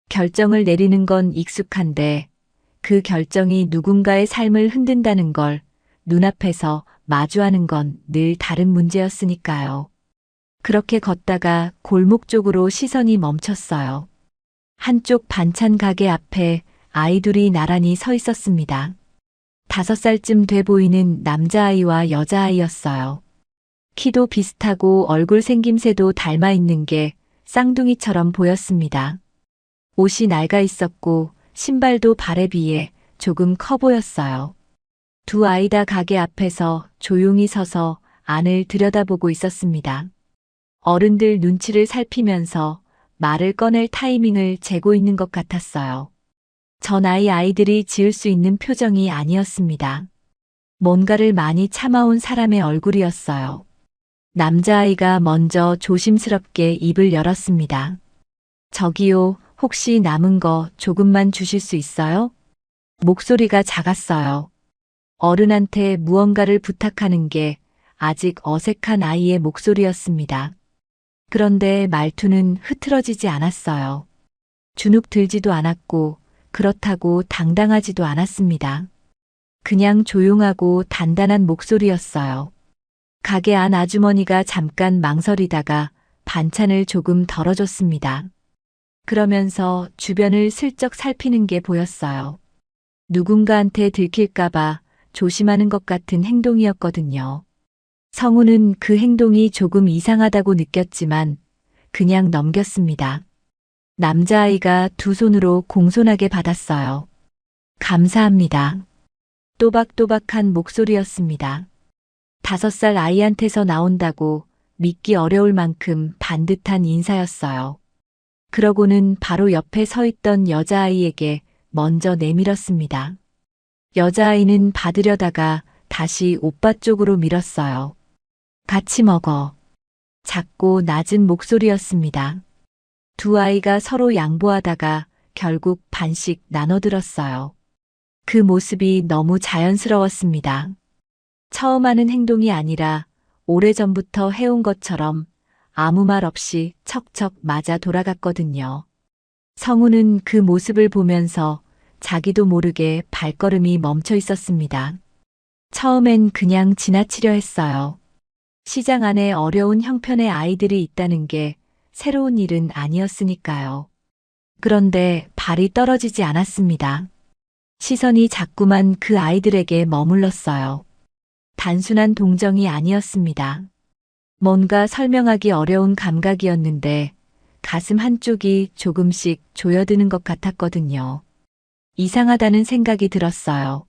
결정을 내리는 건 익숙한데 그 결정이 누군가의 삶을 흔든다는 걸 눈앞에서 마주하는 건 늘 다른 문제였으니까요. 그렇게 걷다가 골목 쪽으로 시선이 멈췄어요. 한쪽 반찬 가게 앞에 아이 둘이 나란히 서 있었습니다. 5살쯤 돼 보이는 남자아이와 여자아이였어요. 키도 비슷하고 얼굴 생김새도 닮아 있는 게 쌍둥이처럼 보였습니다. 옷이 낡아 있었고 신발도 발에 비해 조금 커 보였어요. 두 아이 다 가게 앞에서 조용히 서서 안을 들여다보고 있었습니다. 어른들 눈치를 살피면서 말을 꺼낼 타이밍을 재고 있는 것 같았어요. 저 나이 아이들이 지을 수 있는 표정이 아니었습니다. 뭔가를 많이 참아온 사람의 얼굴이었어요. 남자아이가 먼저 조심스럽게 입을 열었습니다. 저기요, 혹시 남은 거 조금만 주실 수 있어요? 목소리가 작았어요. 어른한테 무언가를 부탁하는 게 아직 어색한 아이의 목소리였습니다. 그런데 말투는 흐트러지지 않았어요. 주눅 들지도 않았고 그렇다고 당당하지도 않았습니다. 그냥 조용하고 단단한 목소리였어요. 가게 안 아주머니가 잠깐 망설이다가 반찬을 조금 덜어줬습니다. 그러면서 주변을 슬쩍 살피는 게 보였어요. 누군가한테 들킬까봐 조심하는 것 같은 행동이었거든요. 성우는 그 행동이 조금 이상하다고 느꼈지만 그냥 넘겼습니다. 남자아이가 두 손으로 공손하게 받았어요. 감사합니다. 또박또박한 목소리였습니다. 5살 아이한테서 나온다고 믿기 어려울 만큼 반듯한 인사였어요. 그러고는 바로 옆에 서 있던 여자아이에게 먼저 내밀었습니다. 여자아이는 받으려다가 다시 오빠 쪽으로 밀었어요. 같이 먹어. 작고 낮은 목소리였습니다. 두 아이가 서로 양보하다가 결국 반씩 나눠들었어요. 그 모습이 너무 자연스러웠습니다. 처음 하는 행동이 아니라 오래전부터 해온 것처럼 아무 말 없이 척척 맞아 돌아갔거든요. 성우는 그 모습을 보면서 자기도 모르게 발걸음이 멈춰 있었습니다. 처음엔 그냥 지나치려 했어요. 시장 안에 어려운 형편의 아이들이 있다는 게 새로운 일은 아니었으니까요. 그런데 발이 떨어지지 않았습니다. 시선이 자꾸만 그 아이들에게 머물렀어요. 단순한 동정이 아니었습니다. 뭔가 설명하기 어려운 감각이었는데 가슴 한쪽이 조금씩 조여드는 것 같았거든요. 이상하다는 생각이 들었어요.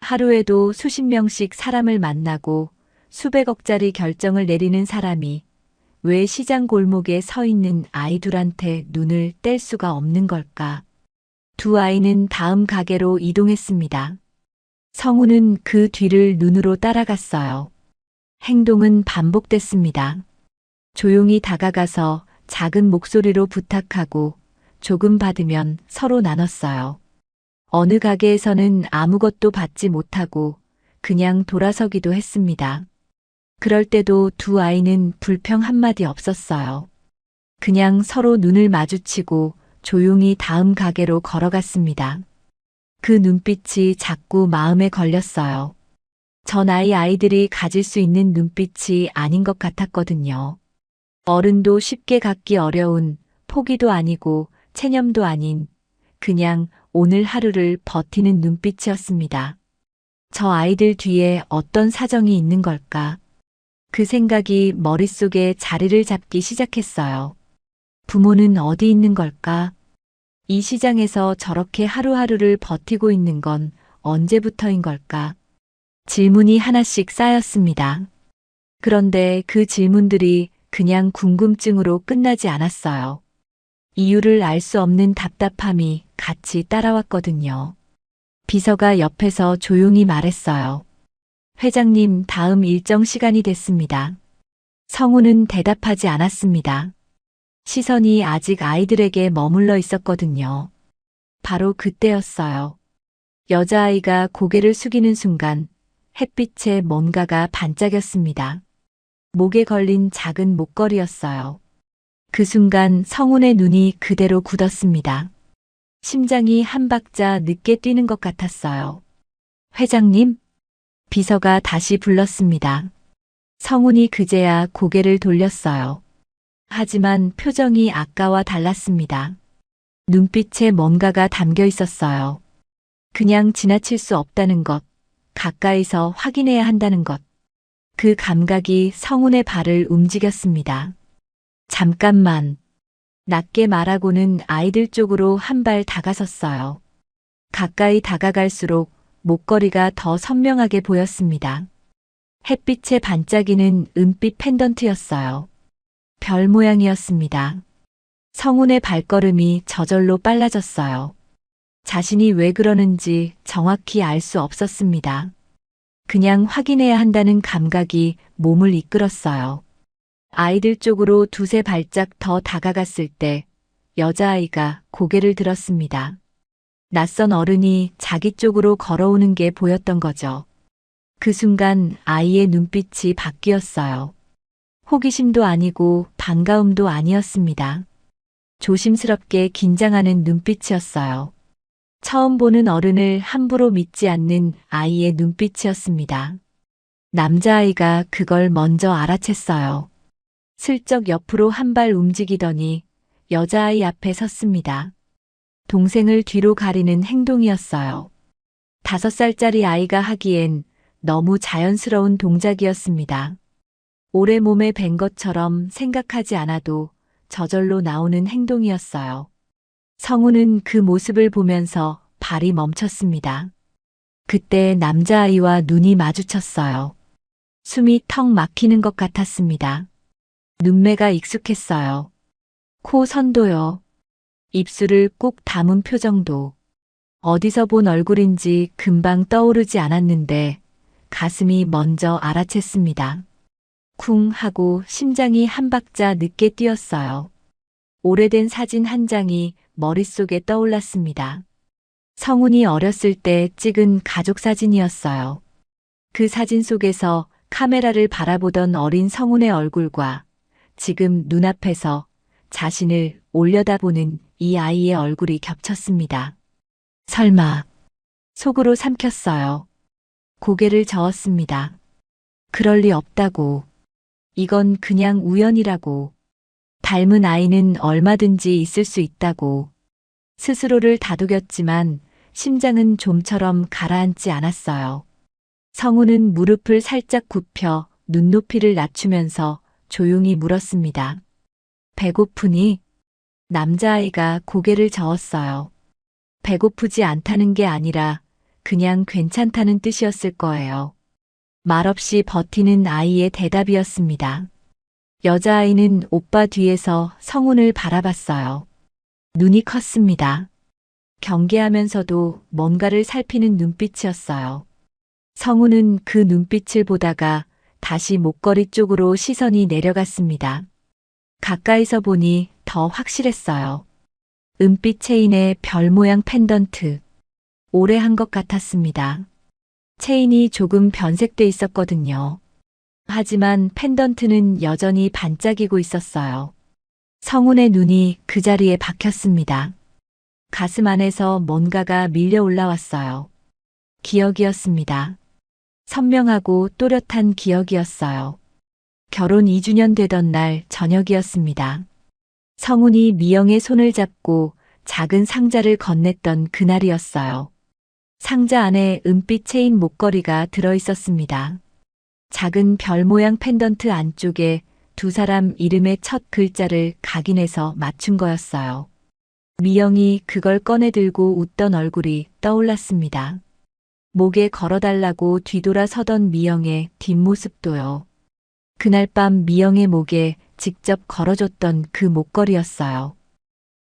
하루에도 수십 명씩 사람을 만나고 수백억짜리 결정을 내리는 사람이 왜 시장 골목에 서 있는 아이 둘한테 눈을 뗄 수가 없는 걸까? 두 아이는 다음 가게로 이동했습니다. 성우는 그 뒤를 눈으로 따라갔어요. 행동은 반복됐습니다. 조용히 다가가서 작은 목소리로 부탁하고 조금 받으면 서로 나눴어요. 어느 가게에서는 아무것도 받지 못하고 그냥 돌아서기도 했습니다. 그럴 때도 두 아이는 불평 한마디 없었어요. 그냥 서로 눈을 마주치고 조용히 다음 가게로 걸어갔습니다. 그 눈빛이 자꾸 마음에 걸렸어요. 저 나이 아이들이 가질 수 있는 눈빛이 아닌 것 같았거든요. 어른도 쉽게 갖기 어려운 포기도 아니고 체념도 아닌 그냥 오늘 하루를 버티는 눈빛이었습니다. 저 아이들 뒤에 어떤 사정이 있는 걸까? 그 생각이 머릿속에 자리를 잡기 시작했어요. 부모는 어디 있는 걸까? 이 시장에서 저렇게 하루하루를 버티고 있는 건 언제부터인 걸까? 질문이 하나씩 쌓였습니다. 그런데 그 질문들이 그냥 궁금증으로 끝나지 않았어요. 이유를 알 수 없는 답답함이 같이 따라왔거든요. 비서가 옆에서 조용히 말했어요. 회장님, 다음 일정 시간이 됐습니다. 성우는 대답하지 않았습니다. 시선이 아직 아이들에게 머물러 있었거든요. 바로 그때였어요. 여자아이가 고개를 숙이는 순간 햇빛에 뭔가가 반짝였습니다. 목에 걸린 작은 목걸이였어요. 그 순간 성운의 눈이 그대로 굳었습니다. 심장이 한 박자 늦게 뛰는 것 같았어요. 회장님? 비서가 다시 불렀습니다. 성운이 그제야 고개를 돌렸어요. 하지만 표정이 아까와 달랐습니다. 눈빛에 뭔가가 담겨 있었어요. 그냥 지나칠 수 없다는 것, 가까이서 확인해야 한다는 것. 그 감각이 성운의 발을 움직였습니다. 잠깐만. 낮게 말하고는 아이들 쪽으로 한 발 다가섰어요. 가까이 다가갈수록 목걸이가 더 선명하게 보였습니다. 햇빛에 반짝이는 은빛 펜던트였어요. 별 모양이었습니다. 성운의 발걸음이 저절로 빨라졌어요. 자신이 왜 그러는지 정확히 알 수 없었습니다. 그냥 확인해야 한다는 감각이 몸을 이끌었어요. 아이들 쪽으로 두세 발짝 더 다가갔을 때 여자아이가 고개를 들었습니다. 낯선 어른이 자기 쪽으로 걸어오는 게 보였던 거죠. 그 순간 아이의 눈빛이 바뀌었어요. 호기심도 아니고 반가움도 아니었습니다. 조심스럽게 긴장하는 눈빛이었어요. 처음 보는 어른을 함부로 믿지 않는 아이의 눈빛이었습니다. 남자아이가 그걸 먼저 알아챘어요. 슬쩍 옆으로 한 발 움직이더니 여자아이 앞에 섰습니다. 동생을 뒤로 가리는 행동이었어요. 5살짜리 아이가 하기엔 너무 자연스러운 동작이었습니다. 오래 몸에 밴 것처럼 생각하지 않아도 저절로 나오는 행동이었어요. 성우는 그 모습을 보면서 발이 멈췄습니다. 그때 남자아이와 눈이 마주쳤어요. 숨이 턱 막히는 것 같았습니다. 눈매가 익숙했어요. 코 선도요. 입술을 꾹 담은 표정도. 어디서 본 얼굴인지 금방 떠오르지 않았는데 가슴이 먼저 알아챘습니다. 쿵 하고 심장이 한 박자 늦게 뛰었어요. 오래된 사진 한 장이 머릿속에 떠올랐습니다. 성훈이 어렸을 때 찍은 가족 사진이었어요. 그 사진 속에서 카메라를 바라보던 어린 성훈의 얼굴과 지금 눈앞에서 자신을 올려다보는 이 아이의 얼굴이 겹쳤습니다. 설마 속으로 삼켰어요. 고개를 저었습니다. 그럴 리 없다고. 이건 그냥 우연이라고. 닮은 아이는 얼마든지 있을 수 있다고. 스스로를 다독였지만 심장은 좀처럼 가라앉지 않았어요. 성우는 무릎을 살짝 굽혀 눈높이를 낮추면서 조용히 물었습니다. 배고프니? 남자아이가 고개를 저었어요. 배고프지 않다는 게 아니라 그냥 괜찮다는 뜻이었을 거예요. 말없이 버티는 아이의 대답이었습니다. 여자아이는 오빠 뒤에서 성훈을 바라봤어요. 눈이 컸습니다. 경계하면서도 뭔가를 살피는 눈빛이었어요. 성훈은 그 눈빛을 보다가 다시 목걸이 쪽으로 시선이 내려갔습니다. 가까이서 보니 더 확실했어요. 은빛 체인에 별 모양 펜던트. 오래 한 것 같았습니다. 체인이 조금 변색돼 있었거든요. 하지만 펜던트는 여전히 반짝이고 있었어요. 성훈의 눈이 그 자리에 박혔습니다. 가슴 안에서 뭔가가 밀려 올라왔어요. 기억이었습니다. 선명하고 또렷한 기억이었어요. 결혼 2주년 되던 날 저녁이었습니다. 성훈이 미영의 손을 잡고 작은 상자를 건넸던 그날이었어요. 상자 안에 은빛 체인 목걸이가 들어있었습니다. 작은 별 모양 펜던트 안쪽에 두 사람 이름의 첫 글자를 각인해서 맞춘 거였어요. 미영이 그걸 꺼내 들고 웃던 얼굴이 떠올랐습니다. 목에 걸어달라고 뒤돌아 서던 미영의 뒷모습도요. 그날 밤 미영의 목에 직접 걸어줬던 그 목걸이였어요.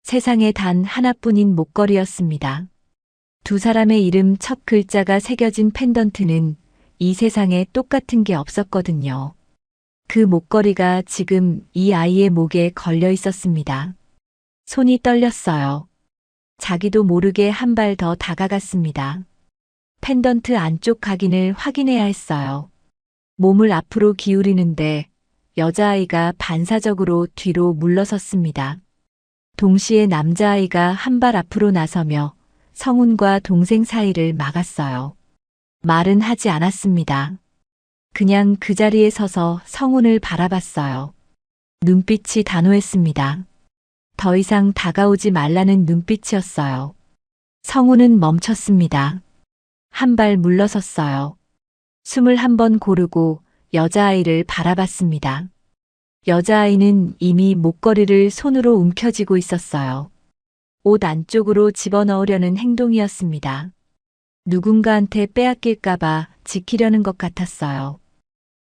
세상에 단 하나뿐인 목걸이였습니다. 두 사람의 이름 첫 글자가 새겨진 펜던트는 이 세상에 똑같은 게 없었거든요. 그 목걸이가 지금 이 아이의 목에 걸려 있었습니다. 손이 떨렸어요. 자기도 모르게 한 발 더 다가갔습니다. 펜던트 안쪽 각인을 확인해야 했어요. 몸을 앞으로 기울이는데 여자아이가 반사적으로 뒤로 물러섰습니다. 동시에 남자아이가 한 발 앞으로 나서며 성훈과 동생 사이를 막았어요. 말은 하지 않았습니다. 그냥 그 자리에 서서 성훈을 바라봤어요. 눈빛이 단호했습니다. 더 이상 다가오지 말라는 눈빛이었어요. 성훈은 멈췄습니다. 한 발 물러섰어요. 숨을 한 번 고르고 여자아이를 바라봤습니다. 여자아이는 이미 목걸이를 손으로 움켜쥐고 있었어요. 옷 안쪽으로 집어넣으려는 행동이었습니다. 누군가한테 빼앗길까봐 지키려는 것 같았어요.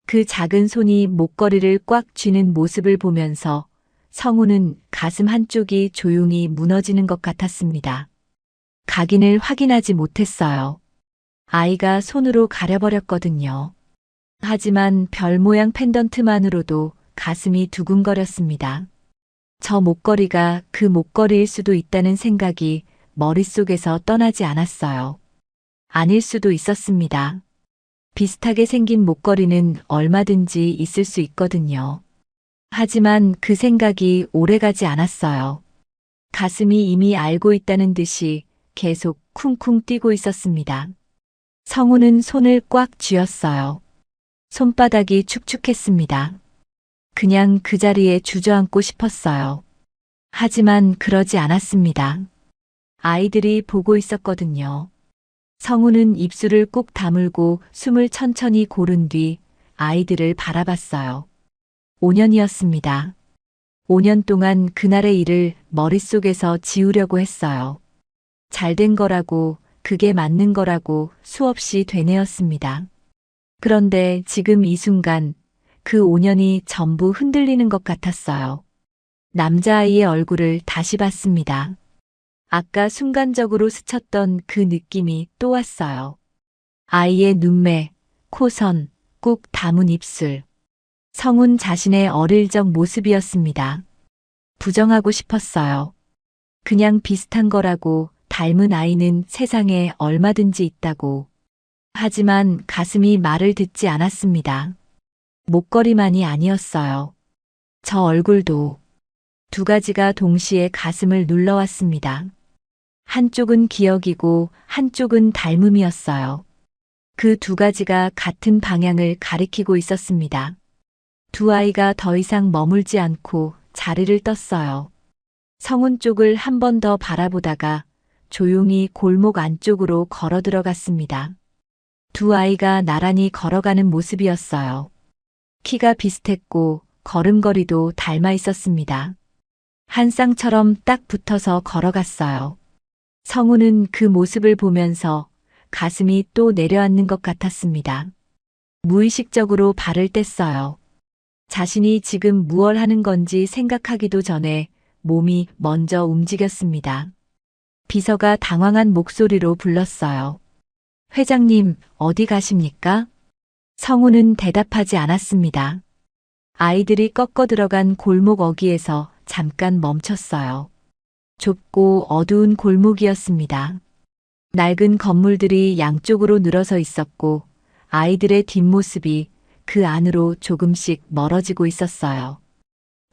그 작은 손이 목걸이를 꽉 쥐는 모습을 보면서 성우는 가슴 한쪽이 조용히 무너지는 것 같았습니다. 각인을 확인하지 못했어요. 아이가 손으로 가려버렸거든요. 하지만 별 모양 펜던트만으로도 가슴이 두근거렸습니다. 저 목걸이가 그 목걸이일 수도 있다는 생각이 머릿속에서 떠나지 않았어요. 아닐 수도 있었습니다. 비슷하게 생긴 목걸이는 얼마든지 있을 수 있거든요. 하지만 그 생각이 오래가지 않았어요. 가슴이 이미 알고 있다는 듯이 계속 쿵쿵 뛰고 있었습니다. 성우는 손을 꽉 쥐었어요. 손바닥이 축축했습니다. 그냥 그 자리에 주저앉고 싶었어요. 하지만 그러지 않았습니다. 아이들이 보고 있었거든요. 성우는 입술을 꾹 다물고 숨을 천천히 고른 뒤 아이들을 바라봤어요. 5년이었습니다. 5년 동안 그날의 일을 머릿속에서 지우려고 했어요. 잘된 거라고, 그게 맞는 거라고 수없이 되뇌었습니다. 그런데 지금 이 순간 그 5년이 전부 흔들리는 것 같았어요. 남자아이의 얼굴을 다시 봤습니다. 아까 순간적으로 스쳤던 그 느낌이 또 왔어요. 아이의 눈매, 코선, 꾹 담은 입술. 성훈 자신의 어릴 적 모습이었습니다. 부정하고 싶었어요. 그냥 비슷한 거라고, 닮은 아이는 세상에 얼마든지 있다고. 하지만 가슴이 말을 듣지 않았습니다. 목걸이만이 아니었어요. 저 얼굴도. 두 가지가 동시에 가슴을 눌러왔습니다. 한쪽은 기억이고 한쪽은 닮음이었어요. 그 두 가지가 같은 방향을 가리키고 있었습니다. 두 아이가 더 이상 머물지 않고 자리를 떴어요. 성훈 쪽을 한 번 더 바라보다가 조용히 골목 안쪽으로 걸어 들어갔습니다. 두 아이가 나란히 걸어가는 모습이었어요. 키가 비슷했고 걸음걸이도 닮아 있었습니다. 한 쌍처럼 딱 붙어서 걸어갔어요. 성우는 그 모습을 보면서 가슴이 또 내려앉는 것 같았습니다. 무의식적으로 발을 뗐어요. 자신이 지금 무얼 하는 건지 생각하기도 전에 몸이 먼저 움직였습니다. 비서가 당황한 목소리로 불렀어요. 회장님, 어디 가십니까? 성우는 대답하지 않았습니다. 아이들이 꺾어 들어간 골목 어귀에서 잠깐 멈췄어요. 좁고 어두운 골목이었습니다. 낡은 건물들이 양쪽으로 늘어서 있었고 아이들의 뒷모습이 그 안으로 조금씩 멀어지고 있었어요.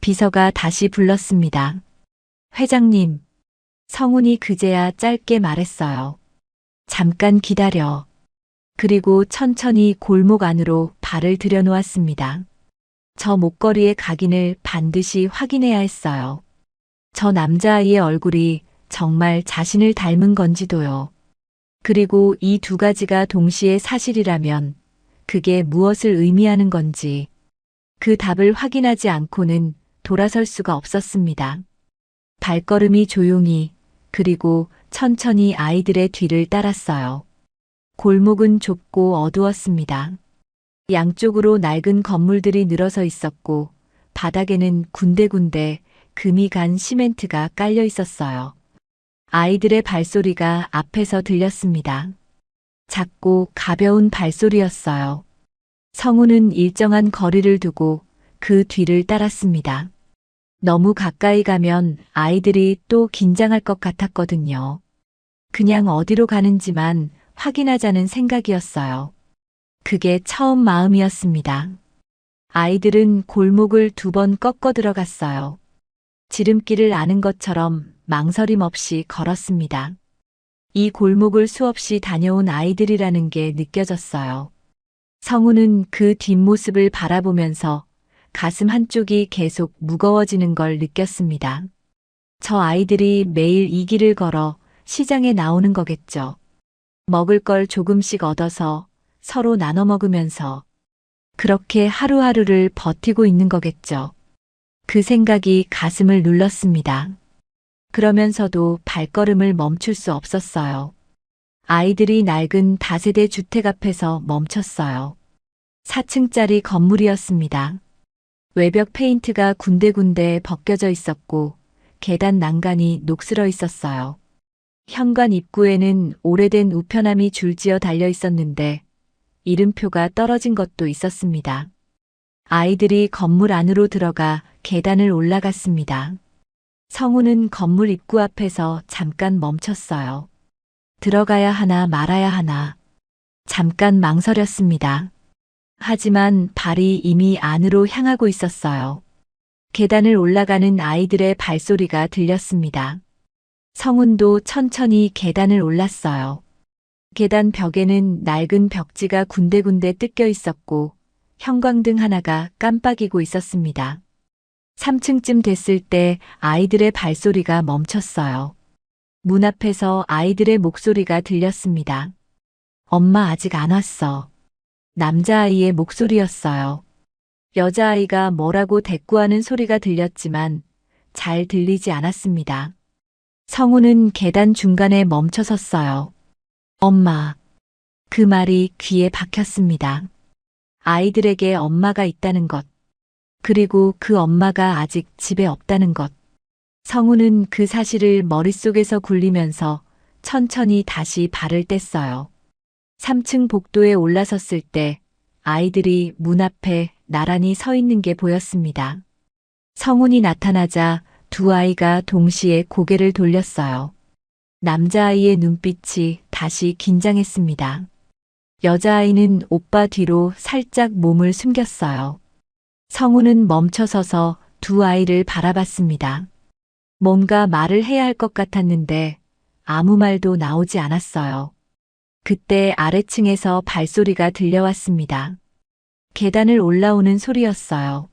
비서가 다시 불렀습니다. 회장님. 성훈이 그제야 짧게 말했어요. 잠깐 기다려. 그리고 천천히 골목 안으로 발을 들여놓았습니다. 저 목걸이의 각인을 반드시 확인해야 했어요. 저 남자아이의 얼굴이 정말 자신을 닮은 건지도요. 그리고 이 두 가지가 동시에 사실이라면 그게 무엇을 의미하는 건지 그 답을 확인하지 않고는 돌아설 수가 없었습니다. 발걸음이 조용히 그리고 천천히 아이들의 뒤를 따랐어요. 골목은 좁고 어두웠습니다. 양쪽으로 낡은 건물들이 늘어서 있었고 바닥에는 군데군데 금이 간 시멘트가 깔려 있었어요. 아이들의 발소리가 앞에서 들렸습니다. 작고 가벼운 발소리였어요. 성우는 일정한 거리를 두고 그 뒤를 따랐습니다. 너무 가까이 가면 아이들이 또 긴장할 것 같았거든요. 그냥 어디로 가는지만 확인하자는 생각이었어요. 그게 처음 마음이었습니다. 아이들은 골목을 2번 꺾어 들어갔어요. 지름길을 아는 것처럼 망설임 없이 걸었습니다. 이 골목을 수없이 다녀온 아이들이라는 게 느껴졌어요. 성우는 그 뒷모습을 바라보면서 가슴 한쪽이 계속 무거워지는 걸 느꼈습니다. 저 아이들이 매일 이 길을 걸어 시장에 나오는 거겠죠. 먹을 걸 조금씩 얻어서 서로 나눠 먹으면서 그렇게 하루하루를 버티고 있는 거겠죠. 그 생각이 가슴을 눌렀습니다. 그러면서도 발걸음을 멈출 수 없었어요. 아이들이 낡은 다세대 주택 앞에서 멈췄어요. 4층짜리 건물이었습니다. 외벽 페인트가 군데군데 벗겨져 있었고 계단 난간이 녹슬어 있었어요. 현관 입구에는 오래된 우편함이 줄지어 달려 있었는데 이름표가 떨어진 것도 있었습니다. 아이들이 건물 안으로 들어가 계단을 올라갔습니다. 성우는 건물 입구 앞에서 잠깐 멈췄어요. 들어가야 하나 말아야 하나. 잠깐 망설였습니다. 하지만 발이 이미 안으로 향하고 있었어요. 계단을 올라가는 아이들의 발소리가 들렸습니다. 성훈도 천천히 계단을 올랐어요. 계단 벽에는 낡은 벽지가 군데군데 뜯겨 있었고 형광등 하나가 깜빡이고 있었습니다. 3층쯤 됐을 때 아이들의 발소리가 멈췄어요. 문 앞에서 아이들의 목소리가 들렸습니다. 엄마 아직 안 왔어. 남자아이의 목소리였어요. 여자아이가 뭐라고 대꾸하는 소리가 들렸지만 잘 들리지 않았습니다. 성우는 계단 중간에 멈춰 섰어요. 엄마. 그 말이 귀에 박혔습니다. 아이들에게 엄마가 있다는 것. 그리고 그 엄마가 아직 집에 없다는 것. 성우는 그 사실을 머릿속에서 굴리면서 천천히 다시 발을 뗐어요. 3층 복도에 올라섰을 때 아이들이 문 앞에 나란히 서 있는 게 보였습니다. 성훈이 나타나자 두 아이가 동시에 고개를 돌렸어요. 남자아이의 눈빛이 다시 긴장했습니다. 여자아이는 오빠 뒤로 살짝 몸을 숨겼어요. 성훈은 멈춰서서 두 아이를 바라봤습니다. 뭔가 말을 해야 할 것 같았는데 아무 말도 나오지 않았어요. 그때 아래층에서 발소리가 들려왔습니다. 계단을 올라오는 소리였어요.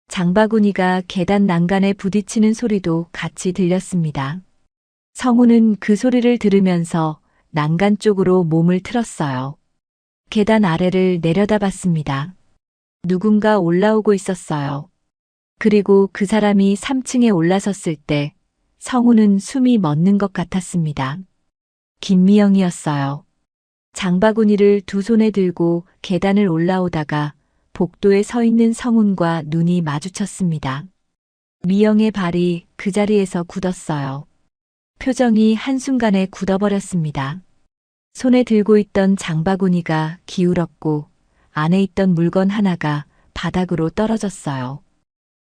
장바구니가 계단 난간에 부딪히는 소리도 같이 들렸습니다. 성우는 그 소리를 들으면서 난간 쪽으로 몸을 틀었어요. 계단 아래를 내려다봤습니다. 누군가 올라오고 있었어요. 그리고 그 사람이 3층에 올라섰을 때 성우는 숨이 멎는 것 같았습니다. 김미영이었어요. 장바구니를 두 손에 들고 계단을 올라오다가 복도에 서 있는 성훈과 눈이 마주쳤습니다. 미영의 발이 그 자리에서 굳었어요. 표정이 한순간에 굳어버렸습니다. 손에 들고 있던 장바구니가 기울었고 안에 있던 물건 하나가 바닥으로 떨어졌어요.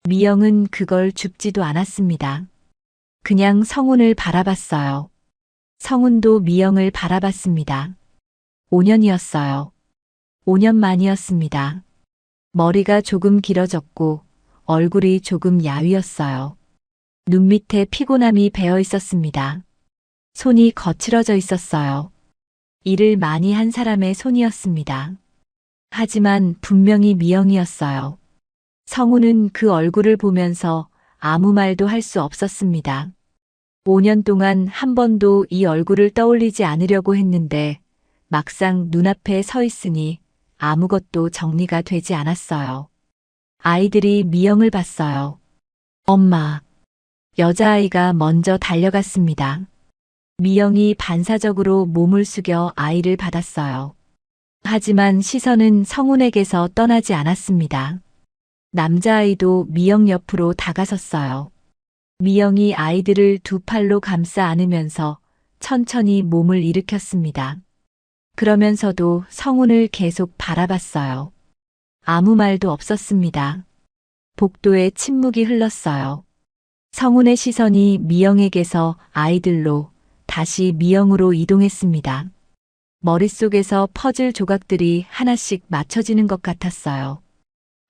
미영은 그걸 줍지도 않았습니다. 그냥 성훈을 바라봤어요. 성훈도 미영을 바라봤습니다. 5년이었어요. 5년 만이었습니다. 머리가 조금 길어졌고 얼굴이 조금 야위었어요. 눈 밑에 피곤함이 배어 있었습니다. 손이 거칠어져 있었어요. 일을 많이 한 사람의 손이었습니다. 하지만 분명히 미영이었어요. 성우는 그 얼굴을 보면서 아무 말도 할 수 없었습니다. 5년 동안 한 번도 이 얼굴을 떠올리지 않으려고 했는데 막상 눈앞에 서 있으니 아무것도 정리가 되지 않았어요. 아이들이 미영을 봤어요. 엄마. 여자아이가 먼저 달려갔습니다. 미영이 반사적으로 몸을 숙여 아이를 받았어요. 하지만 시선은 성훈에게서 떠나지 않았습니다. 남자아이도 미영 옆으로 다가섰어요. 미영이 아이들을 두 팔로 감싸 안으면서 천천히 몸을 일으켰습니다. 그러면서도 성훈을 계속 바라봤어요. 아무 말도 없었습니다. 복도에 침묵이 흘렀어요. 성훈의 시선이 미영에게서 아이들로 다시 미영으로 이동했습니다. 머릿속에서 퍼즐 조각들이 하나씩 맞춰지는 것 같았어요.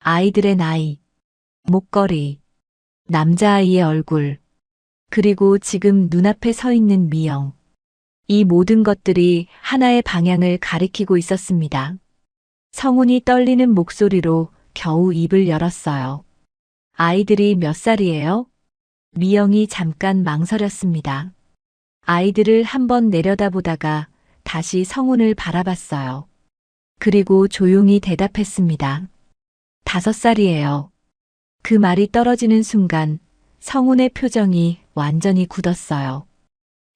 아이들의 나이, 목걸이, 남자아이의 얼굴, 그리고 지금 눈앞에 서 있는 미영. 이 모든 것들이 하나의 방향을 가리키고 있었습니다. 성훈이 떨리는 목소리로 겨우 입을 열었어요. 아이들이 몇 살이에요? 미영이 잠깐 망설였습니다. 아이들을 한번 내려다보다가 다시 성훈을 바라봤어요. 그리고 조용히 대답했습니다. 5살이에요. 그 말이 떨어지는 순간 성훈의 표정이 완전히 굳었어요.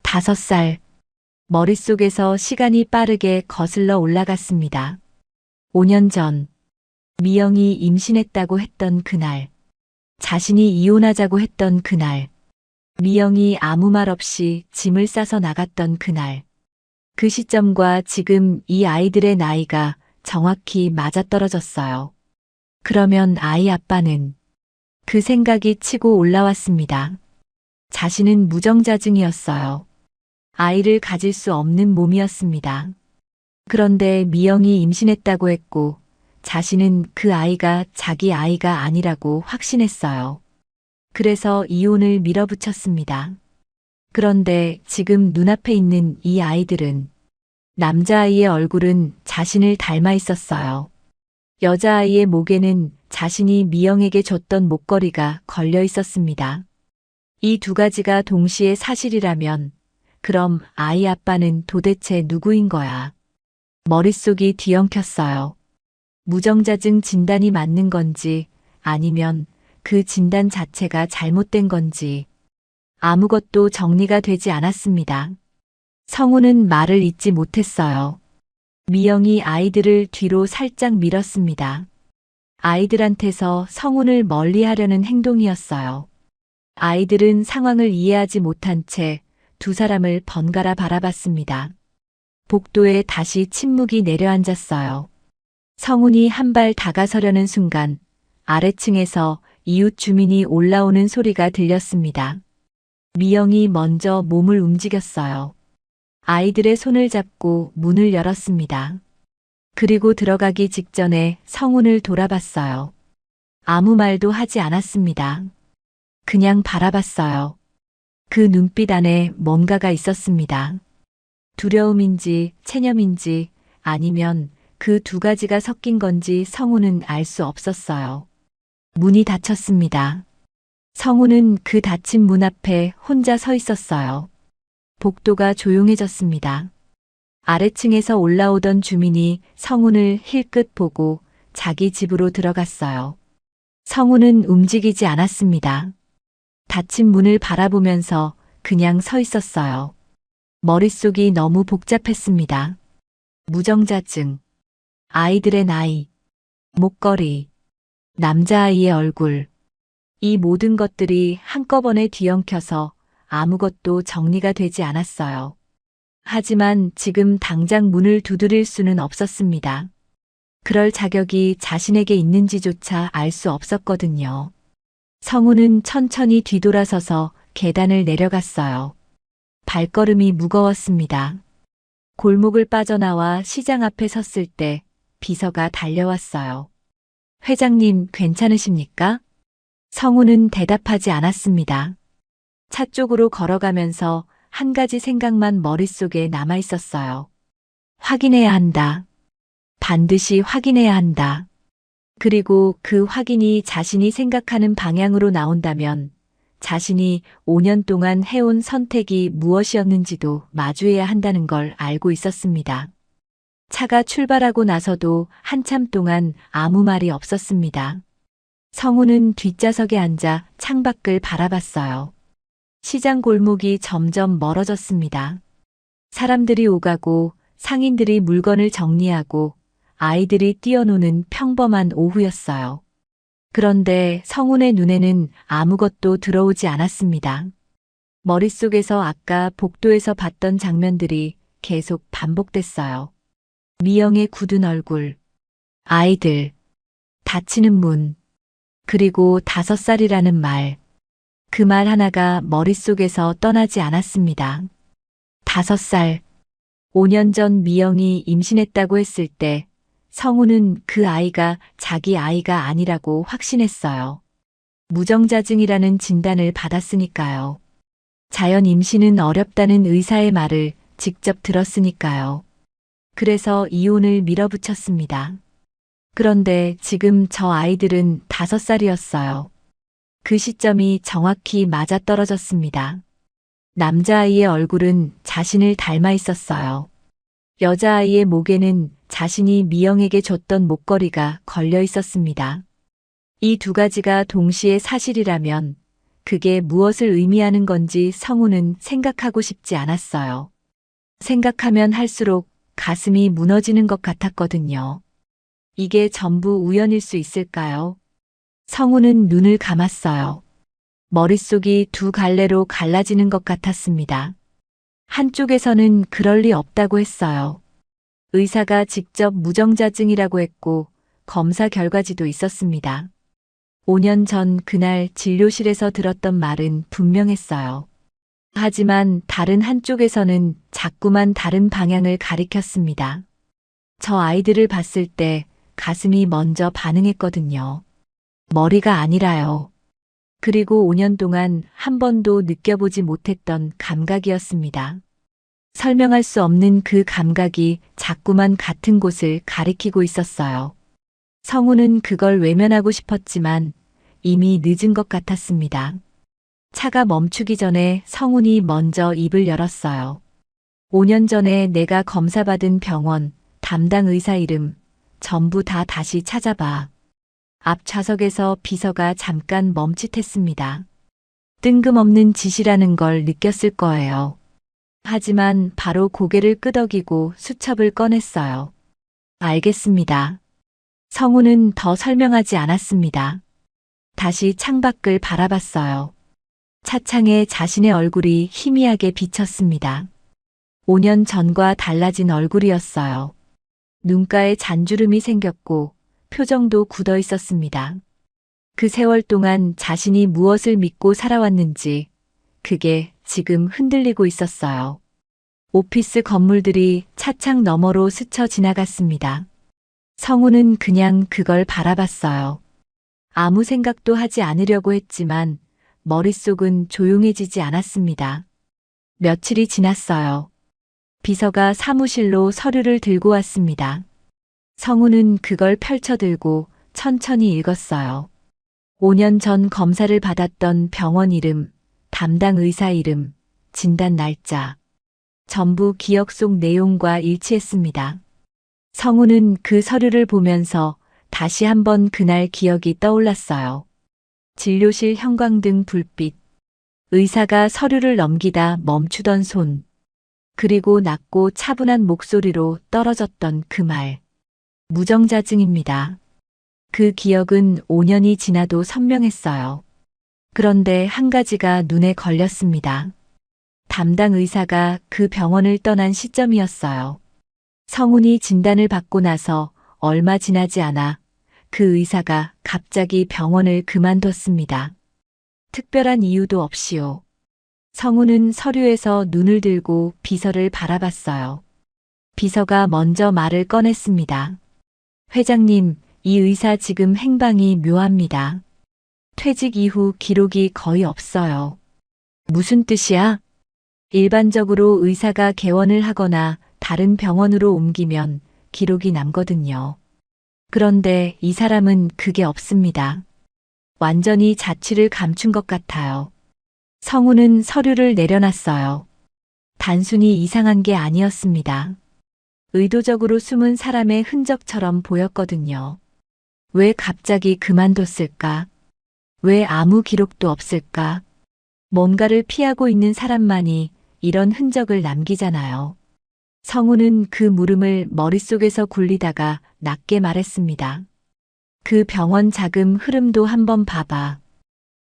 5살. 머릿속에서 시간이 빠르게 거슬러 올라갔습니다. 5년 전, 미영이 임신했다고 했던 그날, 자신이 이혼하자고 했던 그날, 미영이 아무 말 없이 짐을 싸서 나갔던 그날, 그 시점과 지금 이 아이들의 나이가 정확히 맞아떨어졌어요. 그러면 아이 아빠는 그 생각이 치고 올라왔습니다. 자신은 무정자증이었어요. 아이를 가질 수 없는 몸이었습니다. 그런데 미영이 임신했다고 했고 자신은 그 아이가 자기 아이가 아니라고 확신했어요. 그래서 이혼을 밀어붙였습니다. 그런데 지금 눈앞에 있는 이 아이들은 남자아이의 얼굴은 자신을 닮아 있었어요. 여자아이의 목에는 자신이 미영에게 줬던 목걸이가 걸려 있었습니다. 이 두 가지가 동시에 사실이라면 그럼 아이 아빠는 도대체 누구인 거야? 머릿속이 뒤엉켰어요. 무정자증 진단이 맞는 건지 아니면 그 진단 자체가 잘못된 건지 아무것도 정리가 되지 않았습니다. 성우는 말을 잇지 못했어요. 미영이 아이들을 뒤로 살짝 밀었습니다. 아이들한테서 성운을 멀리하려는 행동이었어요. 아이들은 상황을 이해하지 못한 채 두 사람을 번갈아 바라봤습니다. 복도에 다시 침묵이 내려앉았어요. 성운이 한 발 다가서려는 순간 아래층에서 이웃 주민이 올라오는 소리가 들렸습니다. 미영이 먼저 몸을 움직였어요. 아이들의 손을 잡고 문을 열었습니다. 그리고 들어가기 직전에 성운을 돌아봤어요. 아무 말도 하지 않았습니다. 그냥 바라봤어요. 그 눈빛 안에 뭔가가 있었습니다. 두려움인지 체념인지 아니면 그 두 가지가 섞인 건지 성우는 알 수 없었어요. 문이 닫혔습니다. 성우는 그 닫힌 문 앞에 혼자 서 있었어요. 복도가 조용해졌습니다. 아래층에서 올라오던 주민이 성운을 힐끗 보고 자기 집으로 들어갔어요. 성운은 움직이지 않았습니다. 닫힌 문을 바라보면서 그냥 서 있었어요. 머릿속이 너무 복잡했습니다. 무정자증, 아이들의 나이, 목걸이, 남자아이의 얼굴. 이 모든 것들이 한꺼번에 뒤엉켜서 아무것도 정리가 되지 않았어요. 하지만 지금 당장 문을 두드릴 수는 없었습니다. 그럴 자격이 자신에게 있는지조차 알 수 없었거든요. 성우는 천천히 뒤돌아서서 계단을 내려갔어요. 발걸음이 무거웠습니다. 골목을 빠져나와 시장 앞에 섰을 때 비서가 달려왔어요. 회장님 괜찮으십니까? 성우는 대답하지 않았습니다. 차 쪽으로 걸어가면서 한 가지 생각만 머릿속에 남아 있었어요. 확인해야 한다. 반드시 확인해야 한다. 그리고 그 확인이 자신이 생각하는 방향으로 나온다면 자신이 5년 동안 해온 선택이 무엇이었는지도 마주해야 한다는 걸 알고 있었습니다. 차가 출발하고 나서도 한참 동안 아무 말이 없었습니다. 성우는 뒷좌석에 앉아 창밖을 바라봤어요. 시장 골목이 점점 멀어졌습니다. 사람들이 오가고 상인들이 물건을 정리하고 아이들이 뛰어노는 평범한 오후였어요. 그런데 성운의 눈에는 아무것도 들어오지 않았습니다. 머릿속에서 아까 복도에서 봤던 장면들이 계속 반복됐어요. 미영의 굳은 얼굴, 아이들, 닫히는 문, 그리고 5살이라는 말. 그 말 하나가 머릿속에서 떠나지 않았습니다. 5살. 5년 전 미영이 임신했다고 했을 때 성우는 그 아이가 자기 아이가 아니라고 확신했어요. 무정자증이라는 진단을 받았으니까요. 자연 임신은 어렵다는 의사의 말을 직접 들었으니까요. 그래서 이혼을 밀어붙였습니다. 그런데 지금 저 아이들은 5살이었어요. 그 시점이 정확히 맞아떨어졌습니다. 남자아이의 얼굴은 자신을 닮아 있었어요. 여자아이의 목에는 자신이 미영에게 줬던 목걸이가 걸려 있었습니다. 이 두 가지가 동시에 사실이라면 그게 무엇을 의미하는 건지 성우는 생각하고 싶지 않았어요. 생각하면 할수록 가슴이 무너지는 것 같았거든요. 이게 전부 우연일 수 있을까요? 성우는 눈을 감았어요. 머릿속이 두 갈래로 갈라지는 것 같았습니다. 한쪽에서는 그럴 리 없다고 했어요. 의사가 직접 무정자증이라고 했고 검사 결과지도 있었습니다. 5년 전 그날 진료실에서 들었던 말은 분명했어요. 하지만 다른 한쪽에서는 자꾸만 다른 방향을 가리켰습니다. 저 아이들을 봤을 때 가슴이 먼저 반응했거든요. 머리가 아니라요. 그리고 5년 동안 한 번도 느껴보지 못했던 감각이었습니다. 설명할 수 없는 그 감각이 자꾸만 같은 곳을 가리키고 있었어요. 성우는 그걸 외면하고 싶었지만 이미 늦은 것 같았습니다. 차가 멈추기 전에 성훈이 먼저 입을 열었어요. 5년 전에 내가 검사받은 병원, 담당 의사 이름, 전부 다 다시 찾아봐. 앞 좌석에서 비서가 잠깐 멈칫했습니다. 뜬금없는 짓이라는 걸 느꼈을 거예요. 하지만 바로 고개를 끄덕이고 수첩을 꺼냈어요. 알겠습니다. 성우는 더 설명하지 않았습니다. 다시 창밖을 바라봤어요. 차창에 자신의 얼굴이 희미하게 비쳤습니다. 5년 전과 달라진 얼굴이었어요. 눈가에 잔주름이 생겼고 표정도 굳어 있었습니다. 그 세월 동안 자신이 무엇을 믿고 살아왔는지 그게 지금 흔들리고 있었어요. 오피스 건물들이 차창 너머로 스쳐 지나갔습니다. 성우는 그냥 그걸 바라봤어요. 아무 생각도 하지 않으려고 했지만 머릿속은 조용해지지 않았습니다. 며칠이 지났어요. 비서가 사무실로 서류를 들고 왔습니다. 성우는 그걸 펼쳐들고 천천히 읽었어요. 5년 전 검사를 받았던 병원 이름, 담당 의사 이름, 진단 날짜. 전부 기억 속 내용과 일치했습니다. 성우는 그 서류를 보면서 다시 한번 그날 기억이 떠올랐어요. 진료실 형광등 불빛, 의사가 서류를 넘기다 멈추던 손, 그리고 낮고 차분한 목소리로 떨어졌던 그 말. 무정자증입니다. 그 기억은 5년이 지나도 선명했어요. 그런데 한 가지가 눈에 걸렸습니다. 담당 의사가 그 병원을 떠난 시점이었어요. 성훈이 진단을 받고 나서 얼마 지나지 않아 그 의사가 갑자기 병원을 그만뒀습니다. 특별한 이유도 없이요. 성훈은 서류에서 눈을 들고 비서를 바라봤어요. 비서가 먼저 말을 꺼냈습니다. 회장님, 이 의사 지금 행방이 묘합니다. 퇴직 이후 기록이 거의 없어요. 무슨 뜻이야? 일반적으로 의사가 개원을 하거나 다른 병원으로 옮기면 기록이 남거든요. 그런데 이 사람은 그게 없습니다. 완전히 자취를 감춘 것 같아요. 성우는 서류를 내려놨어요. 단순히 이상한 게 아니었습니다. 의도적으로 숨은 사람의 흔적처럼 보였거든요. 왜 갑자기 그만뒀을까? 왜 아무 기록도 없을까? 뭔가를 피하고 있는 사람만이 이런 흔적을 남기잖아요. 성우는 그 물음을 머릿속에서 굴리다가 낮게 말했습니다. 그 병원 자금 흐름도 한번 봐봐.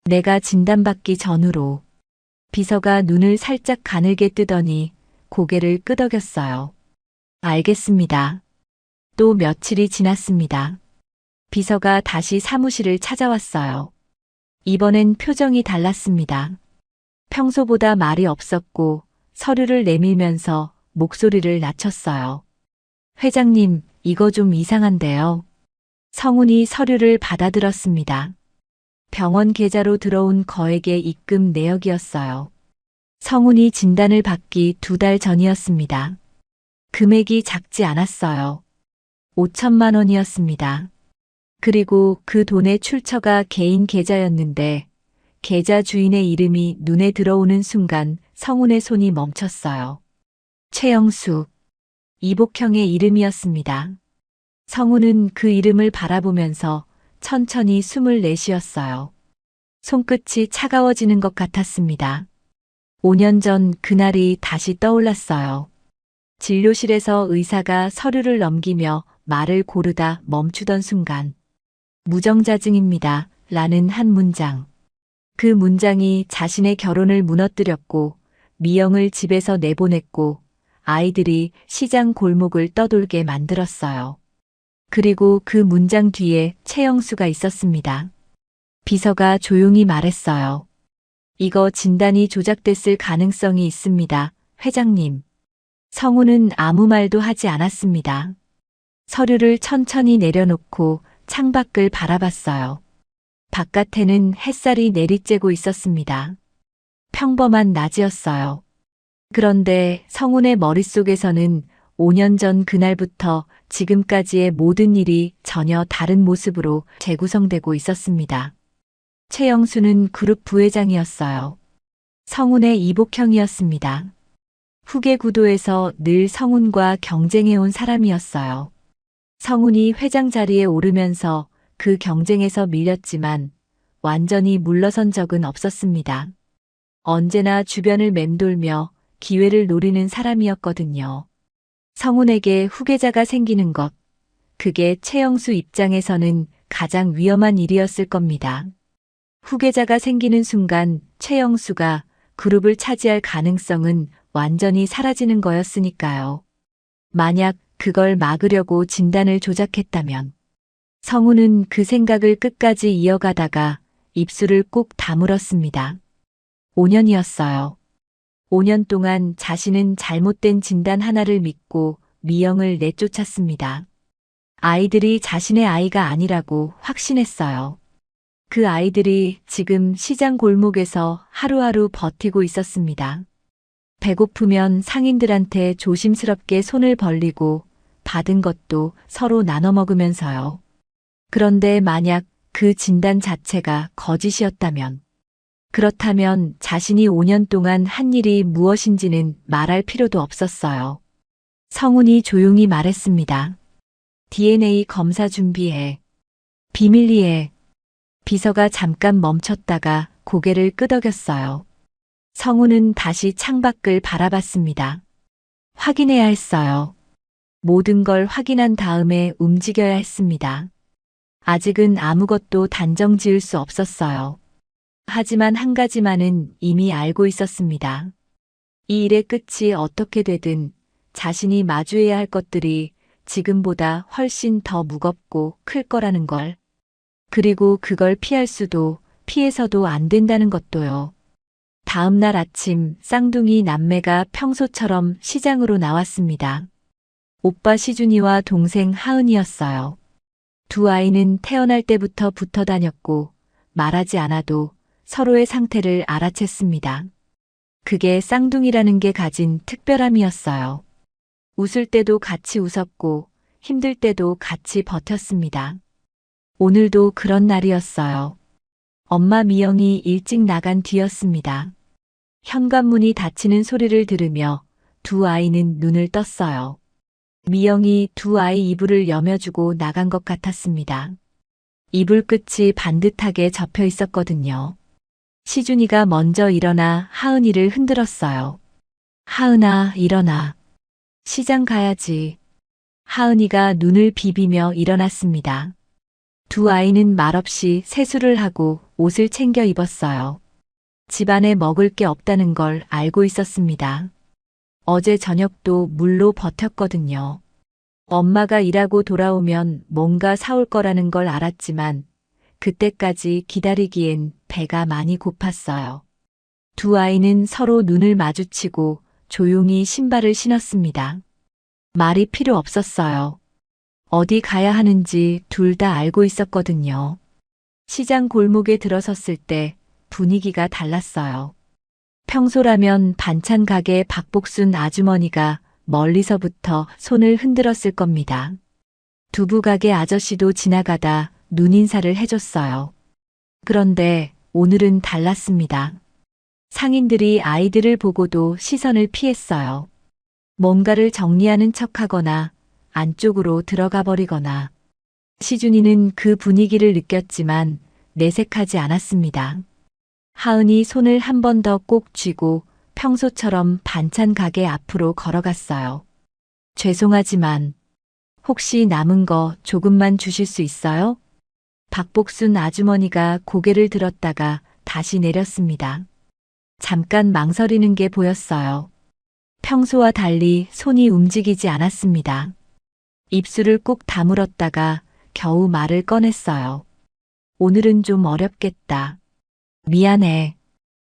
내가 진단받기 전후로. 비서가 눈을 살짝 가늘게 뜨더니 고개를 끄덕였어요. 알겠습니다. 또 며칠이 지났습니다. 비서가 다시 사무실을 찾아왔어요. 이번엔 표정이 달랐습니다. 평소보다 말이 없었고 서류를 내밀면서 목소리를 낮췄어요. 회장님, 이거 좀 이상한데요. 성훈이 서류를 받아들었습니다. 병원 계좌로 들어온 거액의 입금 내역이었어요. 성훈이 진단을 받기 2달 전이었습니다. 금액이 작지 않았어요. 5천만 원이었습니다. 그리고 그 돈의 출처가 개인 계좌였는데 계좌 주인의 이름이 눈에 들어오는 순간 성훈의 손이 멈췄어요. 최영숙, 이복형의 이름이었습니다. 성훈은 그 이름을 바라보면서 천천히 숨을 내쉬었어요. 손끝이 차가워지는 것 같았습니다. 5년 전 그날이 다시 떠올랐어요. 진료실에서 의사가 서류를 넘기며 말을 고르다 멈추던 순간 무정자증입니다. 라는 한 문장. 그 문장이 자신의 결혼을 무너뜨렸고 미영을 집에서 내보냈고 아이들이 시장 골목을 떠돌게 만들었어요. 그리고 그 문장 뒤에 최영수가 있었습니다. 비서가 조용히 말했어요. 이거 진단이 조작됐을 가능성이 있습니다. 회장님. 성우는 아무 말도 하지 않았습니다. 서류를 천천히 내려놓고 창밖을 바라봤어요. 바깥에는 햇살이 내리쬐고 있었습니다. 평범한 낮이었어요. 그런데 성훈의 머릿속에서는 5년 전 그날부터 지금까지의 모든 일이 전혀 다른 모습으로 재구성되고 있었습니다. 최영수는 그룹 부회장이었어요. 성훈의 이복형이었습니다. 후계 구도에서 늘 성훈과 경쟁해온 사람이었어요. 성훈이 회장 자리에 오르면서 그 경쟁에서 밀렸지만 완전히 물러선 적은 없었습니다. 언제나 주변을 맴돌며 기회를 노리는 사람이었거든요. 성훈에게 후계자가 생기는 것, 그게 최영수 입장에서는 가장 위험한 일이었을 겁니다. 후계자가 생기는 순간 최영수가 그룹을 차지할 가능성은 완전히 사라지는 거였으니까요. 만약 그걸 막으려고 진단을 조작했다면 성훈은 그 생각을 끝까지 이어가다가 입술을 꼭 다물었습니다. 5년이었어요. 5년 동안 자신은 잘못된 진단 하나를 믿고 미영을 내쫓았습니다. 아이들이 자신의 아이가 아니라고 확신했어요. 그 아이들이 지금 시장 골목에서 하루하루 버티고 있었습니다. 배고프면 상인들한테 조심스럽게 손을 벌리고 받은 것도 서로 나눠 먹으면서요. 그런데 만약 그 진단 자체가 거짓이었다면, 그렇다면 자신이 5년 동안 한 일이 무엇인지는 말할 필요도 없었어요. 성훈이 조용히 말했습니다. DNA 검사 준비해. 비밀리 해. 비서가 잠깐 멈췄다가 고개를 끄덕였어요. 성훈은 다시 창밖을 바라봤습니다. 확인해야 했어요. 모든 걸 확인한 다음에 움직여야 했습니다. 아직은 아무것도 단정 지을 수 없었어요. 하지만 한 가지만은 이미 알고 있었습니다. 이 일의 끝이 어떻게 되든 자신이 마주해야 할 것들이 지금보다 훨씬 더 무겁고 클 거라는 걸. 그리고 그걸 피할 수도 피해서도 안 된다는 것도요. 다음 날 아침 쌍둥이 남매가 평소처럼 시장으로 나왔습니다. 오빠 시준이와 동생 하은이였어요. 두 아이는 태어날 때부터 붙어 다녔고 말하지 않아도 서로의 상태를 알아챘습니다. 그게 쌍둥이라는 게 가진 특별함이었어요. 웃을 때도 같이 웃었고 힘들 때도 같이 버텼습니다. 오늘도 그런 날이었어요. 엄마 미영이 일찍 나간 뒤였습니다. 현관문이 닫히는 소리를 들으며 두 아이는 눈을 떴어요. 미영이 두 아이 이불을 여며주고 나간 것 같았습니다. 이불 끝이 반듯하게 접혀 있었거든요. 시준이가 먼저 일어나 하은이를 흔들었어요. 하은아, 일어나. 시장 가야지. 하은이가 눈을 비비며 일어났습니다. 두 아이는 말없이 세수를 하고 옷을 챙겨 입었어요. 집안에 먹을 게 없다는 걸 알고 있었습니다. 어제 저녁도 물로 버텼거든요. 엄마가 일하고 돌아오면 뭔가 사올 거라는 걸 알았지만 그때까지 기다리기엔 배가 많이 고팠어요. 두 아이는 서로 눈을 마주치고 조용히 신발을 신었습니다. 말이 필요 없었어요. 어디 가야 하는지 둘 다 알고 있었거든요. 시장 골목에 들어섰을 때 분위기가 달랐어요. 평소라면 반찬 가게 박복순 아주머니가 멀리서부터 손을 흔들었을 겁니다. 두부 가게 아저씨도 지나가다 눈인사를 해줬어요. 그런데 오늘은 달랐습니다. 상인들이 아이들을 보고도 시선을 피했어요. 뭔가를 정리하는 척하거나 안쪽으로 들어가 버리거나. 시준이는 그 분위기를 느꼈지만 내색하지 않았습니다. 하은이 손을 한 번 더 꼭 쥐고 평소처럼 반찬 가게 앞으로 걸어갔어요. 죄송하지만 혹시 남은 거 조금만 주실 수 있어요? 박복순 아주머니가 고개를 들었다가 다시 내렸습니다. 잠깐 망설이는 게 보였어요. 평소와 달리 손이 움직이지 않았습니다. 입술을 꾹 다물었다가 겨우 말을 꺼냈어요. 오늘은 좀 어렵겠다. 미안해.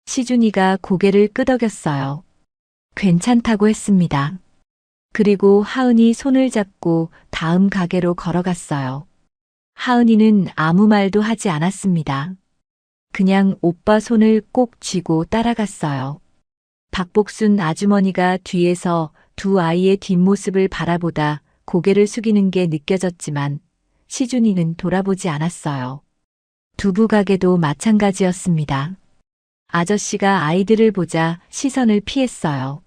시준이가 고개를 끄덕였어요. 괜찮다고 했습니다. 그리고 하은이 손을 잡고 다음 가게로 걸어갔어요. 하은이는 아무 말도 하지 않았습니다. 그냥 오빠 손을 꼭 쥐고 따라갔어요. 박복순 아주머니가 뒤에서 두 아이의 뒷모습을 바라보다 고개를 숙이는 게 느껴졌지만 시준이는 돌아보지 않았어요. 두부 가게도 마찬가지였습니다. 아저씨가 아이들을 보자 시선을 피했어요.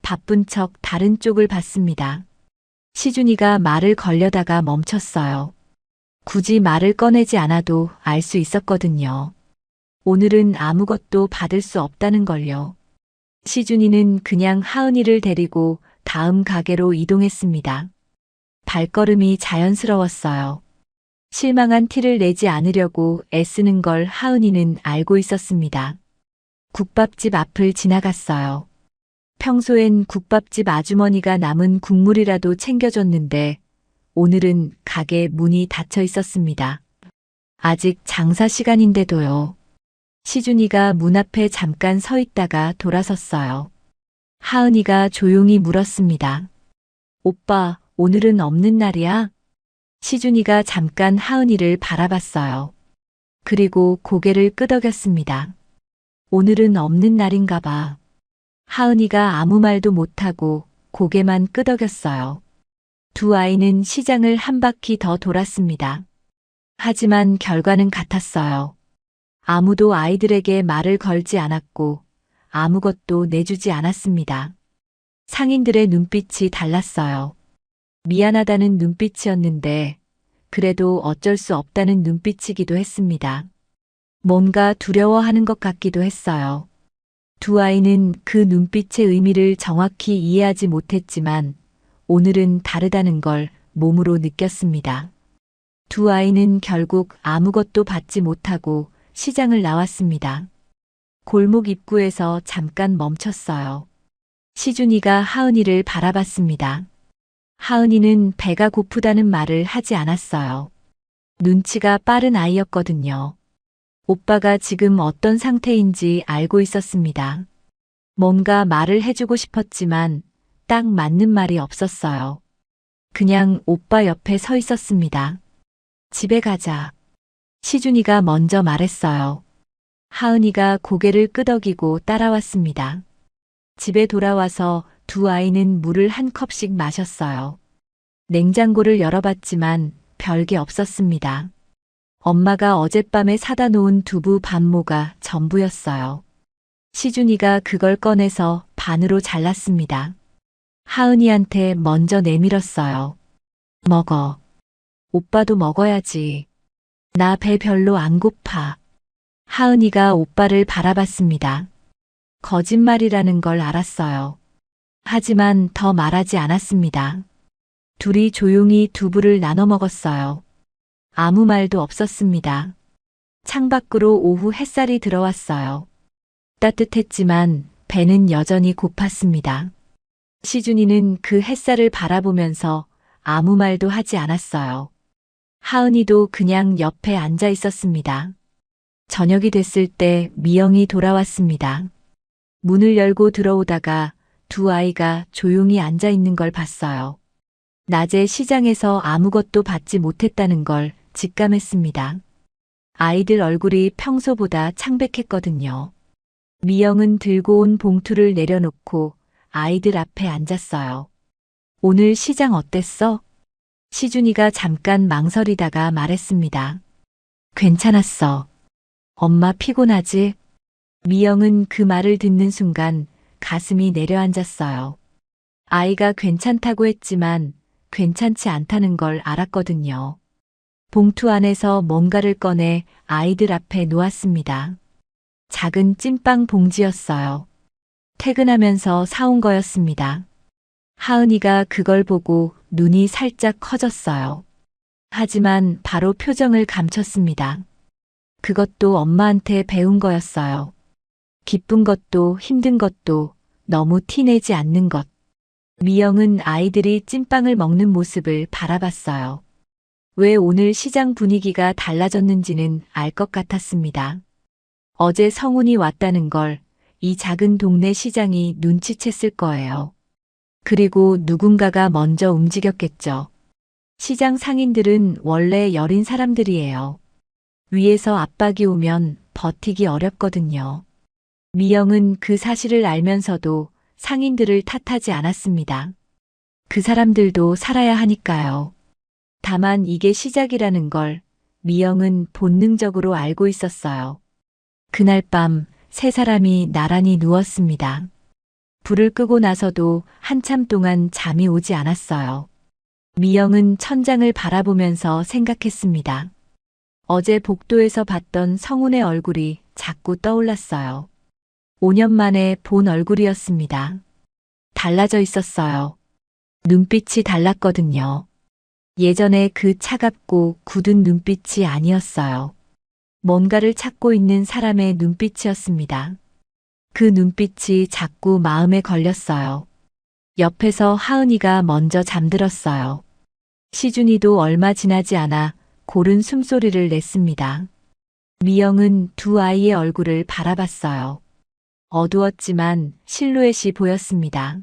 바쁜 척 다른 쪽을 봤습니다. 시준이가 말을 걸려다가 멈췄어요. 굳이 말을 꺼내지 않아도 알 수 있었거든요. 오늘은 아무것도 받을 수 없다는 걸요. 시준이는 그냥 하은이를 데리고 다음 가게로 이동했습니다. 발걸음이 자연스러웠어요. 실망한 티를 내지 않으려고 애쓰는 걸 하은이는 알고 있었습니다. 국밥집 앞을 지나갔어요. 평소엔 국밥집 아주머니가 남은 국물이라도 챙겨줬는데 오늘은 가게 문이 닫혀 있었습니다. 아직 장사 시간인데도요. 시준이가 문 앞에 잠깐 서 있다가 돌아섰어요. 하은이가 조용히 물었습니다. 오빠, 오늘은 없는 날이야? 시준이가 잠깐 하은이를 바라봤어요. 그리고 고개를 끄덕였습니다. 오늘은 없는 날인가 봐. 하은이가 아무 말도 못하고 고개만 끄덕였어요. 두 아이는 시장을 한 바퀴 더 돌았습니다. 하지만 결과는 같았어요. 아무도 아이들에게 말을 걸지 않았고 아무것도 내주지 않았습니다. 상인들의 눈빛이 달랐어요. 미안하다는 눈빛이었는데 그래도 어쩔 수 없다는 눈빛이기도 했습니다. 뭔가 두려워하는 것 같기도 했어요. 두 아이는 그 눈빛의 의미를 정확히 이해하지 못했지만 오늘은 다르다는 걸 몸으로 느꼈습니다. 두 아이는 결국 아무것도 받지 못하고 시장을 나왔습니다. 골목 입구에서 잠깐 멈췄어요. 시준이가 하은이를 바라봤습니다. 하은이는 배가 고프다는 말을 하지 않았어요. 눈치가 빠른 아이였거든요. 오빠가 지금 어떤 상태인지 알고 있었습니다. 뭔가 말을 해주고 싶었지만 딱 맞는 말이 없었어요. 그냥 오빠 옆에 서 있었습니다. 집에 가자. 시준이가 먼저 말했어요. 하은이가 고개를 끄덕이고 따라왔습니다. 집에 돌아와서 두 아이는 물을 한 컵씩 마셨어요. 냉장고를 열어봤지만 별게 없었습니다. 엄마가 어젯밤에 사다 놓은 두부 반모가 전부였어요. 시준이가 그걸 꺼내서 반으로 잘랐습니다. 하은이한테 먼저 내밀었어요. 먹어. 오빠도 먹어야지. 나 배 별로 안 고파. 하은이가 오빠를 바라봤습니다. 거짓말이라는 걸 알았어요. 하지만 더 말하지 않았습니다. 둘이 조용히 두부를 나눠 먹었어요. 아무 말도 없었습니다. 창밖으로 오후 햇살이 들어왔어요. 따뜻했지만 배는 여전히 고팠습니다. 시준이는 그 햇살을 바라보면서 아무 말도 하지 않았어요. 하은이도 그냥 옆에 앉아 있었습니다. 저녁이 됐을 때 미영이 돌아왔습니다. 문을 열고 들어오다가 두 아이가 조용히 앉아 있는 걸 봤어요. 낮에 시장에서 아무것도 받지 못했다는 걸 직감했습니다. 아이들 얼굴이 평소보다 창백했거든요. 미영은 들고 온 봉투를 내려놓고 아이들 앞에 앉았어요. 오늘 시장 어땠어? 시준이가 잠깐 망설이다가 말했습니다. 괜찮았어. 엄마 피곤하지? 미영은 그 말을 듣는 순간 가슴이 내려앉았어요. 아이가 괜찮다고 했지만 괜찮지 않다는 걸 알았거든요. 봉투 안에서 뭔가를 꺼내 아이들 앞에 놓았습니다. 작은 찐빵 봉지였어요. 퇴근하면서 사온 거였습니다. 하은이가 그걸 보고 눈이 살짝 커졌어요. 하지만 바로 표정을 감췄습니다. 그것도 엄마한테 배운 거였어요. 기쁜 것도 힘든 것도 너무 티내지 않는 것. 미영은 아이들이 찐빵을 먹는 모습을 바라봤어요. 왜 오늘 시장 분위기가 달라졌는지는 알 것 같았습니다. 어제 성훈이 왔다는 걸 이 작은 동네 시장이 눈치챘을 거예요. 그리고 누군가가 먼저 움직였겠죠. 시장 상인들은 원래 여린 사람들이에요. 위에서 압박이 오면 버티기 어렵거든요. 미영은 그 사실을 알면서도 상인들을 탓하지 않았습니다. 그 사람들도 살아야 하니까요. 다만 이게 시작이라는 걸 미영은 본능적으로 알고 있었어요. 그날 밤 세 사람이 나란히 누웠습니다. 불을 끄고 나서도 한참 동안 잠이 오지 않았어요. 미영은 천장을 바라보면서 생각했습니다. 어제 복도에서 봤던 성훈의 얼굴이 자꾸 떠올랐어요. 5년 만에 본 얼굴이었습니다. 달라져 있었어요. 눈빛이 달랐거든요. 예전에 그 차갑고 굳은 눈빛이 아니었어요. 뭔가를 찾고 있는 사람의 눈빛이었습니다. 그 눈빛이 자꾸 마음에 걸렸어요. 옆에서 하은이가 먼저 잠들었어요. 시준이도 얼마 지나지 않아 고른 숨소리를 냈습니다. 미영은 두 아이의 얼굴을 바라봤어요. 어두웠지만 실루엣이 보였습니다.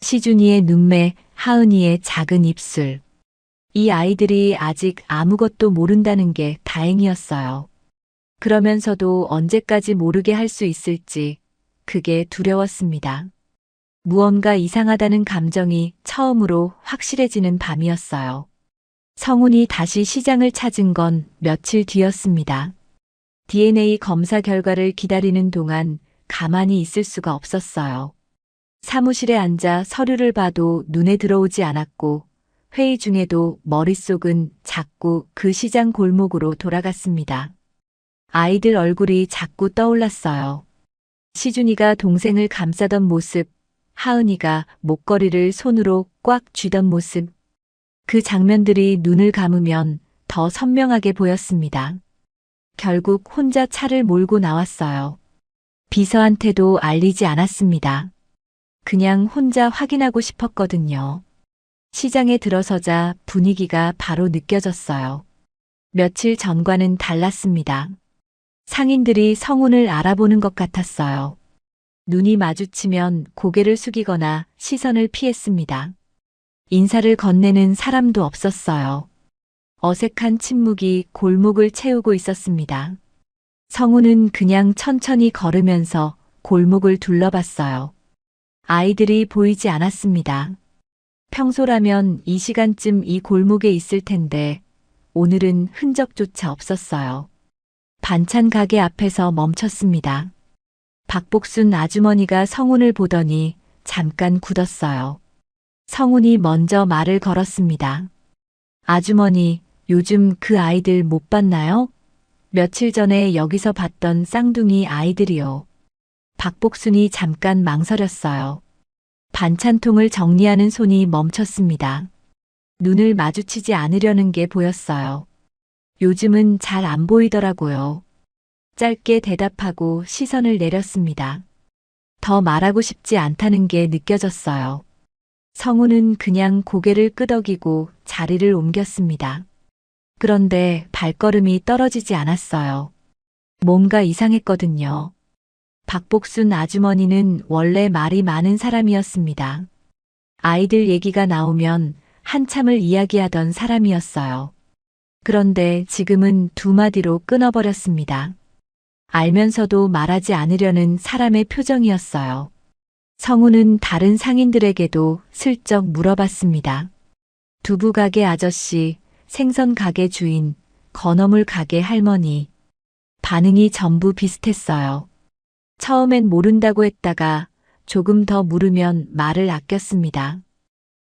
시준이의 눈매, 하은이의 작은 입술. 이 아이들이 아직 아무것도 모른다는 게 다행이었어요. 그러면서도 언제까지 모르게 할 수 있을지 그게 두려웠습니다. 무언가 이상하다는 감정이 처음으로 확실해지는 밤이었어요. 성훈이 다시 시장을 찾은 건 며칠 뒤였습니다. DNA 검사 결과를 기다리는 동안 가만히 있을 수가 없었어요. 사무실에 앉아 서류를 봐도 눈에 들어오지 않았고 회의 중에도 머릿속은 자꾸 그 시장 골목으로 돌아갔습니다. 아이들 얼굴이 자꾸 떠올랐어요. 시준이가 동생을 감싸던 모습, 하은이가 목걸이를 손으로 꽉 쥐던 모습. 그 장면들이 눈을 감으면 더 선명하게 보였습니다. 결국 혼자 차를 몰고 나왔어요. 비서한테도 알리지 않았습니다. 그냥 혼자 확인하고 싶었거든요. 시장에 들어서자 분위기가 바로 느껴졌어요. 며칠 전과는 달랐습니다. 상인들이 성훈을 알아보는 것 같았어요. 눈이 마주치면 고개를 숙이거나 시선을 피했습니다. 인사를 건네는 사람도 없었어요. 어색한 침묵이 골목을 채우고 있었습니다. 성훈은 그냥 천천히 걸으면서 골목을 둘러봤어요. 아이들이 보이지 않았습니다. 평소라면 이 시간쯤 이 골목에 있을 텐데 오늘은 흔적조차 없었어요. 반찬 가게 앞에서 멈췄습니다. 박복순 아주머니가 성훈을 보더니 잠깐 굳었어요. 성훈이 먼저 말을 걸었습니다. 아주머니, 요즘 그 아이들 못 봤나요? 며칠 전에 여기서 봤던 쌍둥이 아이들이요. 박복순이 잠깐 망설였어요. 반찬통을 정리하는 손이 멈췄습니다. 눈을 마주치지 않으려는 게 보였어요. 요즘은 잘 안 보이더라고요. 짧게 대답하고 시선을 내렸습니다. 더 말하고 싶지 않다는 게 느껴졌어요. 성훈은 그냥 고개를 끄덕이고 자리를 옮겼습니다. 그런데 발걸음이 떨어지지 않았어요. 뭔가 이상했거든요. 박복순 아주머니는 원래 말이 많은 사람이었습니다. 아이들 얘기가 나오면 한참을 이야기하던 사람이었어요. 그런데 지금은 두 마디로 끊어버렸습니다. 알면서도 말하지 않으려는 사람의 표정이었어요. 성훈은 다른 상인들에게도 슬쩍 물어봤습니다. 두부 가게 아저씨, 생선 가게 주인, 건어물 가게 할머니. 반응이 전부 비슷했어요. 처음엔 모른다고 했다가 조금 더 물으면 말을 아꼈습니다.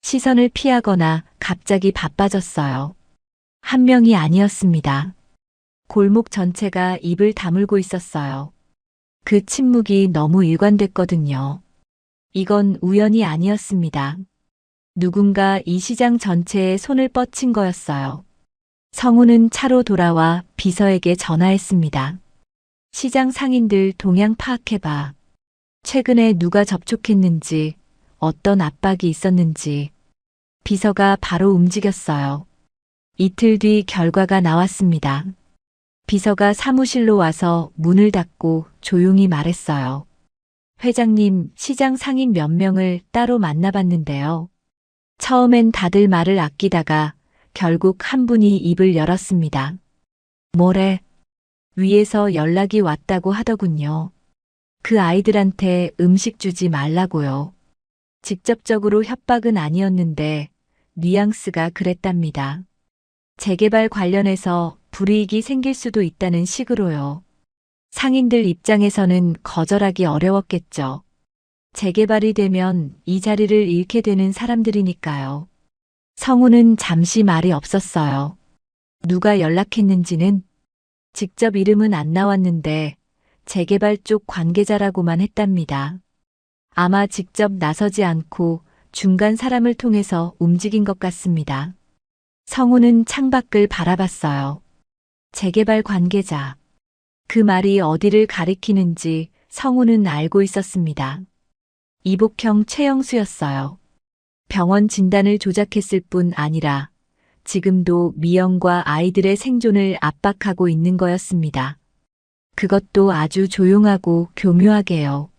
시선을 피하거나 갑자기 바빠졌어요. 한 명이 아니었습니다. 골목 전체가 입을 다물고 있었어요. 그 침묵이 너무 일관됐거든요. 이건 우연이 아니었습니다. 누군가 이 시장 전체에 손을 뻗친 거였어요. 성훈은 차로 돌아와 비서에게 전화했습니다. 시장 상인들 동향 파악해봐. 최근에 누가 접촉했는지, 어떤 압박이 있었는지. 비서가 바로 움직였어요. 이틀 뒤 결과가 나왔습니다. 비서가 사무실로 와서 문을 닫고 조용히 말했어요. 회장님, 시장 상인 몇 명을 따로 만나봤는데요. 처음엔 다들 말을 아끼다가 결국 한 분이 입을 열었습니다. 뭐래? 위에서 연락이 왔다고 하더군요. 그 아이들한테 음식 주지 말라고요. 직접적으로 협박은 아니었는데 뉘앙스가 그랬답니다. 재개발 관련해서 불이익이 생길 수도 있다는 식으로요. 상인들 입장에서는 거절하기 어려웠겠죠. 재개발이 되면 이 자리를 잃게 되는 사람들이니까요. 성우는 잠시 말이 없었어요. 누가 연락했는지는 직접 이름은 안 나왔는데 재개발 쪽 관계자라고만 했답니다. 아마 직접 나서지 않고 중간 사람을 통해서 움직인 것 같습니다. 성우는 창밖을 바라봤어요. 재개발 관계자. 그 말이 어디를 가리키는지 성우는 알고 있었습니다. 이복형 최영수였어요. 병원 진단을 조작했을 뿐 아니라 지금도 미영과 아이들의 생존을 압박하고 있는 거였습니다. 그것도 아주 조용하고 교묘하게요.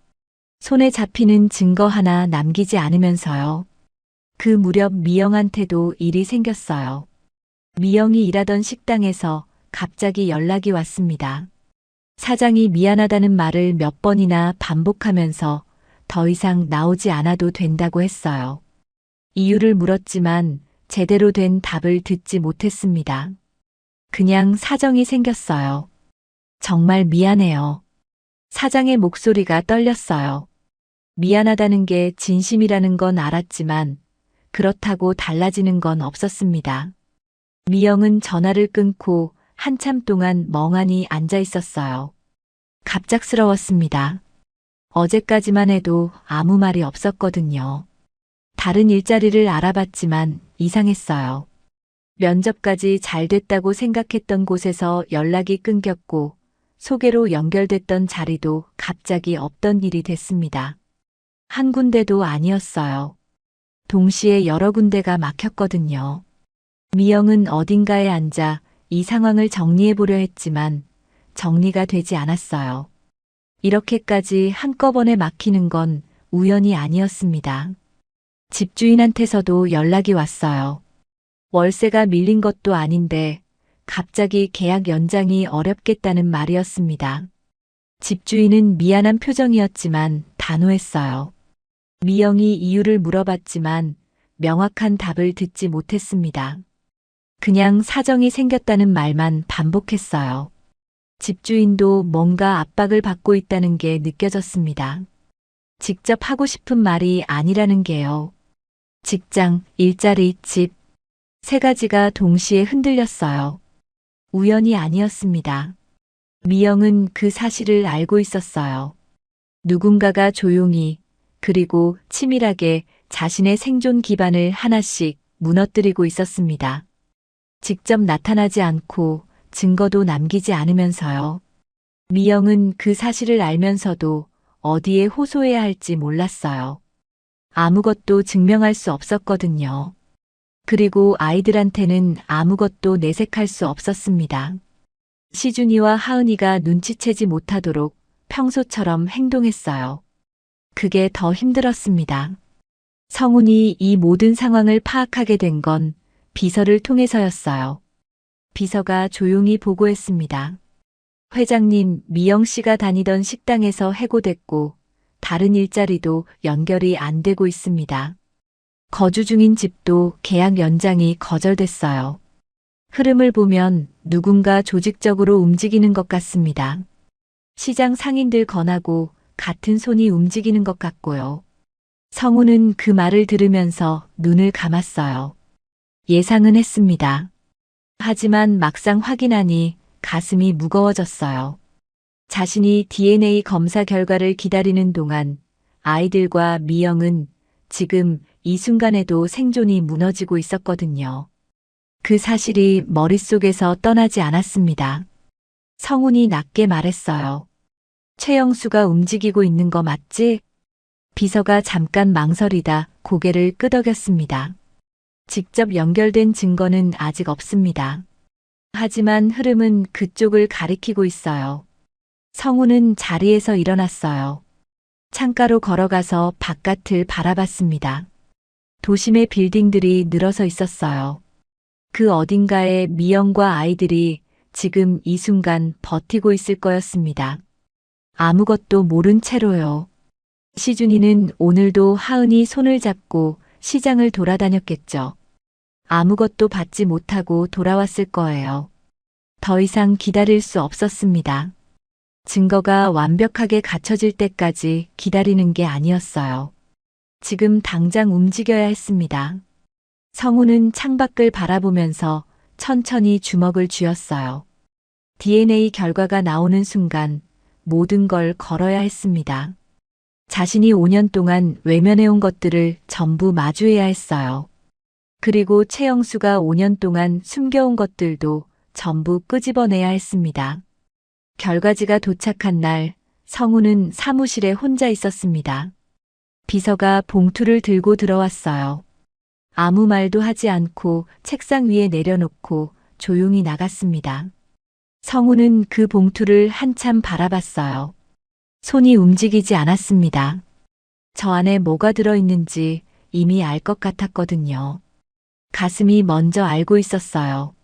손에 잡히는 증거 하나 남기지 않으면서요. 그 무렵 미영한테도 일이 생겼어요. 미영이 일하던 식당에서 갑자기 연락이 왔습니다. 사장이 미안하다는 말을 몇 번이나 반복하면서 더 이상 나오지 않아도 된다고 했어요. 이유를 물었지만 제대로 된 답을 듣지 못했습니다. 그냥 사정이 생겼어요. 정말 미안해요. 사장의 목소리가 떨렸어요. 미안하다는 게 진심이라는 건 알았지만 그렇다고 달라지는 건 없었습니다. 미영은 전화를 끊고 한참 동안 멍하니 앉아 있었어요. 갑작스러웠습니다. 어제까지만 해도 아무 말이 없었거든요. 다른 일자리를 알아봤지만 이상했어요. 면접까지 잘 됐다고 생각했던 곳에서 연락이 끊겼고 소개로 연결됐던 자리도 갑자기 없던 일이 됐습니다. 한 군데도 아니었어요. 동시에 여러 군데가 막혔거든요. 미영은 어딘가에 앉아 이 상황을 정리해 보려 했지만 정리가 되지 않았어요. 이렇게까지 한꺼번에 막히는 건 우연이 아니었습니다. 집주인한테서도 연락이 왔어요. 월세가 밀린 것도 아닌데 갑자기 계약 연장이 어렵겠다는 말이었습니다. 집주인은 미안한 표정이었지만 단호했어요. 미영이 이유를 물어봤지만 명확한 답을 듣지 못했습니다. 그냥 사정이 생겼다는 말만 반복했어요. 집주인도 뭔가 압박을 받고 있다는 게 느껴졌습니다. 직접 하고 싶은 말이 아니라는 게요. 직장, 일자리, 집, 세 가지가 동시에 흔들렸어요. 우연이 아니었습니다. 미영은 그 사실을 알고 있었어요. 누군가가 조용히 그리고 치밀하게 자신의 생존 기반을 하나씩 무너뜨리고 있었습니다. 직접 나타나지 않고 증거도 남기지 않으면서요. 미영은 그 사실을 알면서도 어디에 호소해야 할지 몰랐어요. 아무것도 증명할 수 없었거든요. 그리고 아이들한테는 아무것도 내색할 수 없었습니다. 시준이와 하은이가 눈치채지 못하도록 평소처럼 행동했어요. 그게 더 힘들었습니다. 성훈이 이 모든 상황을 파악하게 된 건 비서를 통해서였어요. 비서가 조용히 보고했습니다. 회장님, 미영 씨가 다니던 식당에서 해고됐고 다른 일자리도 연결이 안 되고 있습니다. 거주 중인 집도 계약 연장이 거절됐어요. 흐름을 보면 누군가 조직적으로 움직이는 것 같습니다. 시장 상인들 권하고 같은 손이 움직이는 것 같고요. 성우는 그 말을 들으면서 눈을 감았어요. 예상은 했습니다. 하지만 막상 확인하니 가슴이 무거워졌어요. 자신이 DNA 검사 결과를 기다리는 동안 아이들과 미영은 지금 이 순간에도 생존이 무너지고 있었거든요. 그 사실이 머릿속에서 떠나지 않았습니다. 성훈이 낮게 말했어요. 최영수가 움직이고 있는 거 맞지? 비서가 잠깐 망설이다 고개를 끄덕였습니다. 직접 연결된 증거는 아직 없습니다. 하지만 흐름은 그쪽을 가리키고 있어요. 성우는 자리에서 일어났어요. 창가로 걸어가서 바깥을 바라봤습니다. 도심의 빌딩들이 늘어서 있었어요. 그 어딘가에 미영과 아이들이 지금 이 순간 버티고 있을 거였습니다. 아무것도 모른 채로요. 시준이는 오늘도 하은이 손을 잡고 시장을 돌아다녔겠죠. 아무것도 받지 못하고 돌아왔을 거예요. 더 이상 기다릴 수 없었습니다. 증거가 완벽하게 갖춰질 때까지 기다리는 게 아니었어요. 지금 당장 움직여야 했습니다. 성우는 창밖을 바라보면서 천천히 주먹을 쥐었어요. DNA 결과가 나오는 순간 모든 걸 걸어야 했습니다. 자신이 5년 동안 외면해온 것들을 전부 마주해야 했어요. 그리고 최영수가 5년 동안 숨겨온 것들도 전부 끄집어내야 했습니다. 결과지가 도착한 날, 성우는 사무실에 혼자 있었습니다. 비서가 봉투를 들고 들어왔어요. 아무 말도 하지 않고 책상 위에 내려놓고 조용히 나갔습니다. 성우는 그 봉투를 한참 바라봤어요. 손이 움직이지 않았습니다. 저 안에 뭐가 들어있는지 이미 알 것 같았거든요. 가슴이 먼저 알고 있었어요.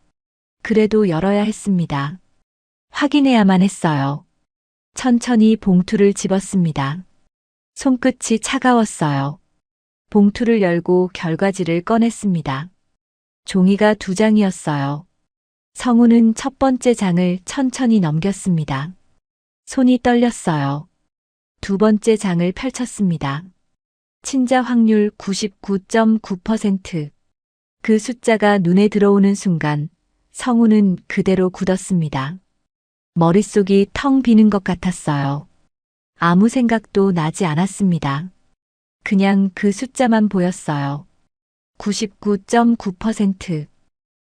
그래도 열어야 했습니다. 확인해야만 했어요. 천천히 봉투를 집었습니다. 손끝이 차가웠어요. 봉투를 열고 결과지를 꺼냈습니다. 종이가 2장이었어요. 성우는 첫 번째 장을 천천히 넘겼습니다. 손이 떨렸어요. 두 번째 장을 펼쳤습니다. 친자 확률 99.9%. 그 숫자가 눈에 들어오는 순간 성우는 그대로 굳었습니다. 머릿속이 텅 비는 것 같았어요. 아무 생각도 나지 않았습니다. 그냥 그 숫자만 보였어요. 99.9%.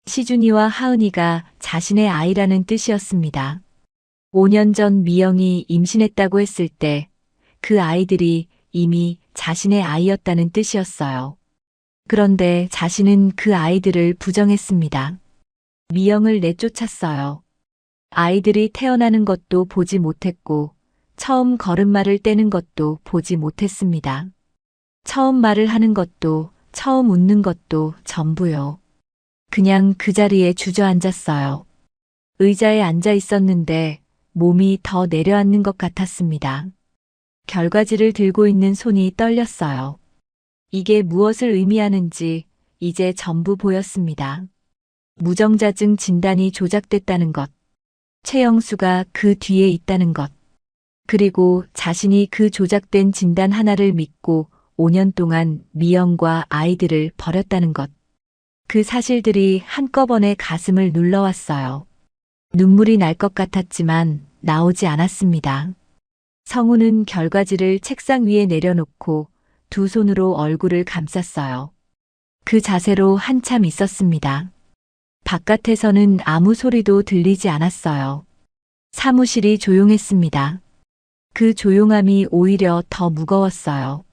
시준이와 하은이가 자신의 아이라는 뜻이었습니다. 5년 전 미영이 임신했다고 했을 때 그 아이들이 이미 자신의 아이였다는 뜻이었어요. 그런데 자신은 그 아이들을 부정했습니다. 미영을 내쫓았어요. 아이들이 태어나는 것도 보지 못했고 처음 걸음마를 떼는 것도 보지 못했습니다. 처음 말을 하는 것도 처음 웃는 것도 전부요. 그냥 그 자리에 주저앉았어요. 의자에 앉아 있었는데 몸이 더 내려앉는 것 같았습니다. 결과지를 들고 있는 손이 떨렸어요. 이게 무엇을 의미하는지 이제 전부 보였습니다. 무정자증 진단이 조작됐다는 것. 최영수가 그 뒤에 있다는 것. 그리고 자신이 그 조작된 진단 하나를 믿고 5년 동안 미영과 아이들을 버렸다는 것. 그 사실들이 한꺼번에 가슴을 눌러왔어요. 눈물이 날 것 같았지만 나오지 않았습니다. 성우는 결과지를 책상 위에 내려놓고 두 손으로 얼굴을 감쌌어요. 그 자세로 한참 있었습니다. 바깥에서는 아무 소리도 들리지 않았어요. 사무실이 조용했습니다. 그 조용함이 오히려 더 무거웠어요.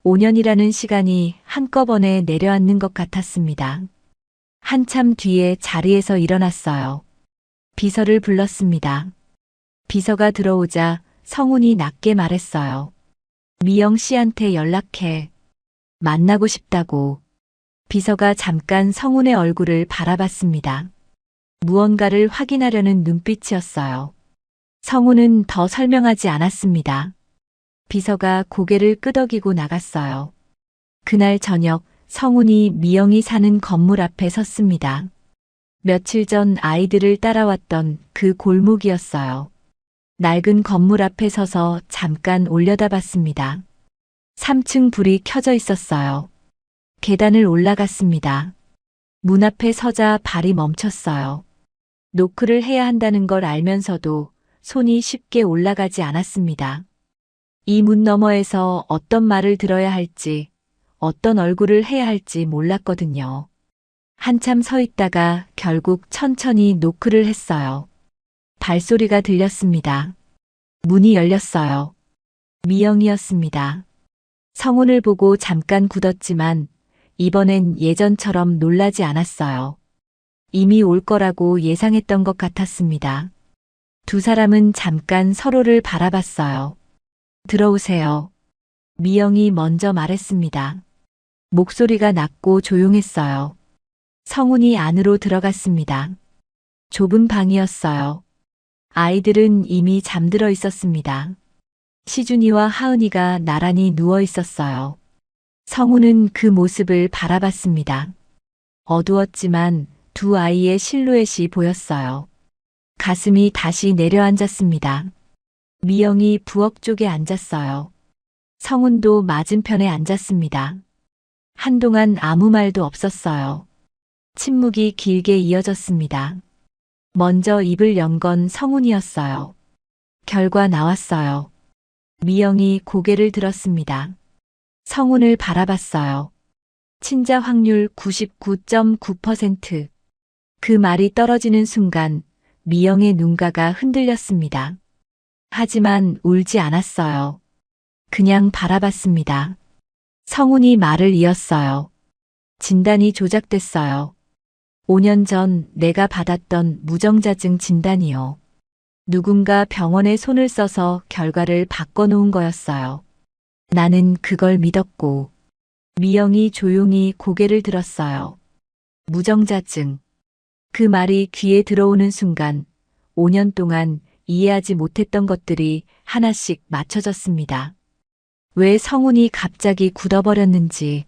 5년이라는 시간이 한꺼번에 내려앉는 것 같았습니다. 한참 뒤에 자리에서 일어났어요. 비서를 불렀습니다. 비서가 들어오자 성훈이 낮게 말했어요. 미영 씨한테 연락해. 만나고 싶다고. 비서가 잠깐 성훈의 얼굴을 바라봤습니다. 무언가를 확인하려는 눈빛이었어요. 성훈은 더 설명하지 않았습니다. 비서가 고개를 끄덕이고 나갔어요. 그날 저녁 성훈이 미영이 사는 건물 앞에 섰습니다. 며칠 전 아이들을 따라왔던 그 골목이었어요. 낡은 건물 앞에 서서 잠깐 올려다봤습니다. 3층 불이 켜져 있었어요. 계단을 올라갔습니다. 문 앞에 서자 발이 멈췄어요. 노크를 해야 한다는 걸 알면서도 손이 쉽게 올라가지 않았습니다. 이 문 너머에서 어떤 말을 들어야 할지, 어떤 얼굴을 해야 할지 몰랐거든요. 한참 서 있다가 결국 천천히 노크를 했어요. 발소리가 들렸습니다. 문이 열렸어요. 미영이었습니다. 성훈을 보고 잠깐 굳었지만 이번엔 예전처럼 놀라지 않았어요. 이미 올 거라고 예상했던 것 같았습니다. 두 사람은 잠깐 서로를 바라봤어요. 들어오세요. 미영이 먼저 말했습니다. 목소리가 낮고 조용했어요. 성훈이 안으로 들어갔습니다. 좁은 방이었어요. 아이들은 이미 잠들어 있었습니다. 시준이와 하은이가 나란히 누워 있었어요. 성훈은 그 모습을 바라봤습니다. 어두웠지만 두 아이의 실루엣이 보였어요. 가슴이 다시 내려앉았습니다. 미영이 부엌 쪽에 앉았어요. 성훈도 맞은편에 앉았습니다. 한동안 아무 말도 없었어요. 침묵이 길게 이어졌습니다. 먼저 입을 연 건 성훈이었어요. 결과 나왔어요. 미영이 고개를 들었습니다. 성훈을 바라봤어요. 친자 확률 99.9%. 그 말이 떨어지는 순간 미영의 눈가가 흔들렸습니다. 하지만 울지 않았어요. 그냥 바라봤습니다. 성훈이 말을 이었어요. 진단이 조작됐어요. 5년 전 내가 받았던 무정자증 진단이요. 누군가 병원에 손을 써서 결과를 바꿔놓은 거였어요. 나는 그걸 믿었고, 미영이 조용히 고개를 들었어요. 무정자증. 그 말이 귀에 들어오는 순간 5년 동안 이해하지 못했던 것들이 하나씩 맞춰졌습니다. 왜 성훈이 갑자기 굳어버렸는지,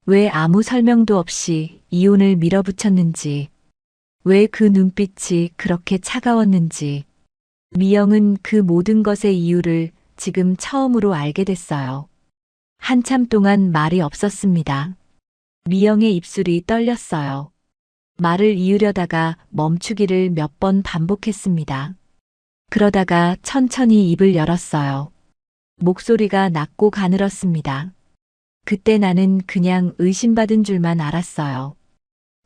왜 아무 설명도 없이 이혼을 밀어붙였는지, 왜 그 눈빛이 그렇게 차가웠는지, 미영은 그 모든 것의 이유를 지금 처음으로 알게 됐어요. 한참 동안 말이 없었습니다. 미영의 입술이 떨렸어요. 말을 이으려다가 멈추기를 몇 번 반복했습니다. 그러다가 천천히 입을 열었어요. 목소리가 낮고 가늘었습니다. 그때 나는 그냥 의심받은 줄만 알았어요.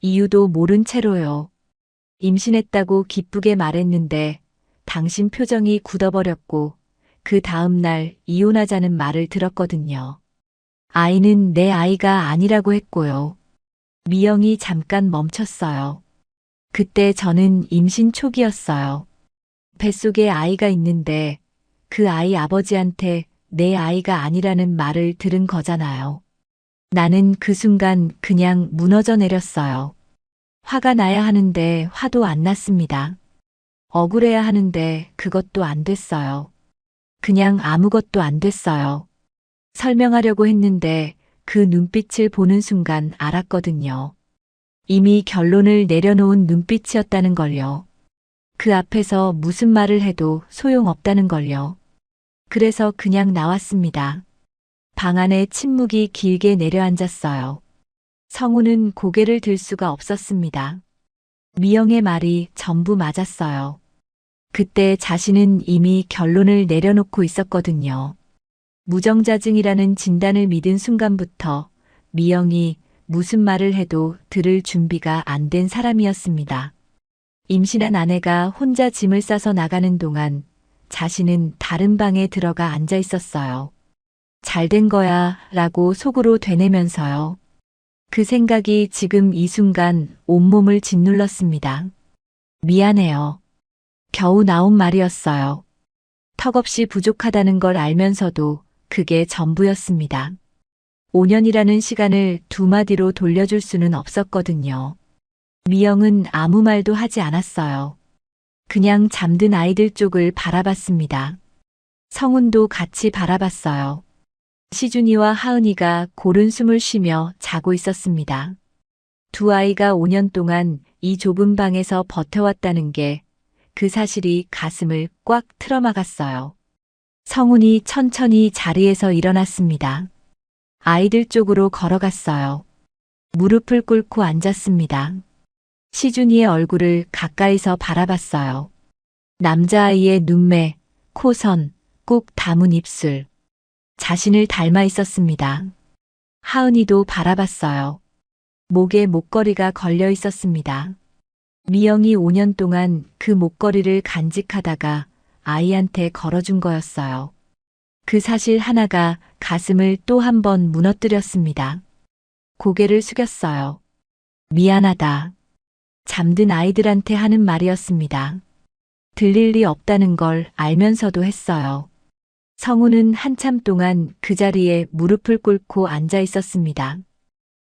이유도 모른 채로요. 임신했다고 기쁘게 말했는데 당신 표정이 굳어버렸고 그 다음 날 이혼하자는 말을 들었거든요. 아이는 내 아이가 아니라고 했고요. 미영이 잠깐 멈췄어요. 그때 저는 임신 초기였어요. 뱃속에 아이가 있는데 그 아이 아버지한테 내 아이가 아니라는 말을 들은 거잖아요. 나는 그 순간 그냥 무너져 내렸어요. 화가 나야 하는데 화도 안 났습니다. 억울해야 하는데 그것도 안 됐어요. 그냥 아무것도 안 됐어요. 설명하려고 했는데 그 눈빛을 보는 순간 알았거든요. 이미 결론을 내려놓은 눈빛이었다는 걸요. 그 앞에서 무슨 말을 해도 소용없다는 걸요. 그래서 그냥 나왔습니다. 방 안에 침묵이 길게 내려앉았어요. 성우는 고개를 들 수가 없었습니다. 미영의 말이 전부 맞았어요. 그때 자신은 이미 결론을 내려놓고 있었거든요. 무정자증이라는 진단을 믿은 순간부터 미영이 무슨 말을 해도 들을 준비가 안 된 사람이었습니다. 임신한 아내가 혼자 짐을 싸서 나가는 동안 자신은 다른 방에 들어가 앉아 있었어요. 잘된 거야 라고 속으로 되뇌면서요. 그 생각이 지금 이 순간 온몸을 짓눌렀습니다. 미안해요. 겨우 나온 말이었어요. 턱없이 부족하다는 걸 알면서도 그게 전부였습니다. 5년이라는 시간을 두 마디로 돌려줄 수는 없었거든요. 미영은 아무 말도 하지 않았어요. 그냥 잠든 아이들 쪽을 바라봤습니다. 성훈도 같이 바라봤어요. 시준이와 하은이가 고른 숨을 쉬며 자고 있었습니다. 두 아이가 5년 동안 이 좁은 방에서 버텨왔다는 게 그 사실이 가슴을 꽉 틀어막았어요. 성훈이 천천히 자리에서 일어났습니다. 아이들 쪽으로 걸어갔어요. 무릎을 꿇고 앉았습니다. 시준이의 얼굴을 가까이서 바라봤어요. 남자아이의 눈매, 코선, 꾹 담은 입술. 자신을 닮아 있었습니다. 하은이도 바라봤어요. 목에 목걸이가 걸려 있었습니다. 미영이 5년 동안 그 목걸이를 간직하다가 아이한테 걸어준 거였어요. 그 사실 하나가 가슴을 또 한 번 무너뜨렸습니다. 고개를 숙였어요. 미안하다. 잠든 아이들한테 하는 말이었습니다. 들릴 리 없다는 걸 알면서도 했어요. 성우는 한참 동안 그 자리에 무릎을 꿇고 앉아 있었습니다.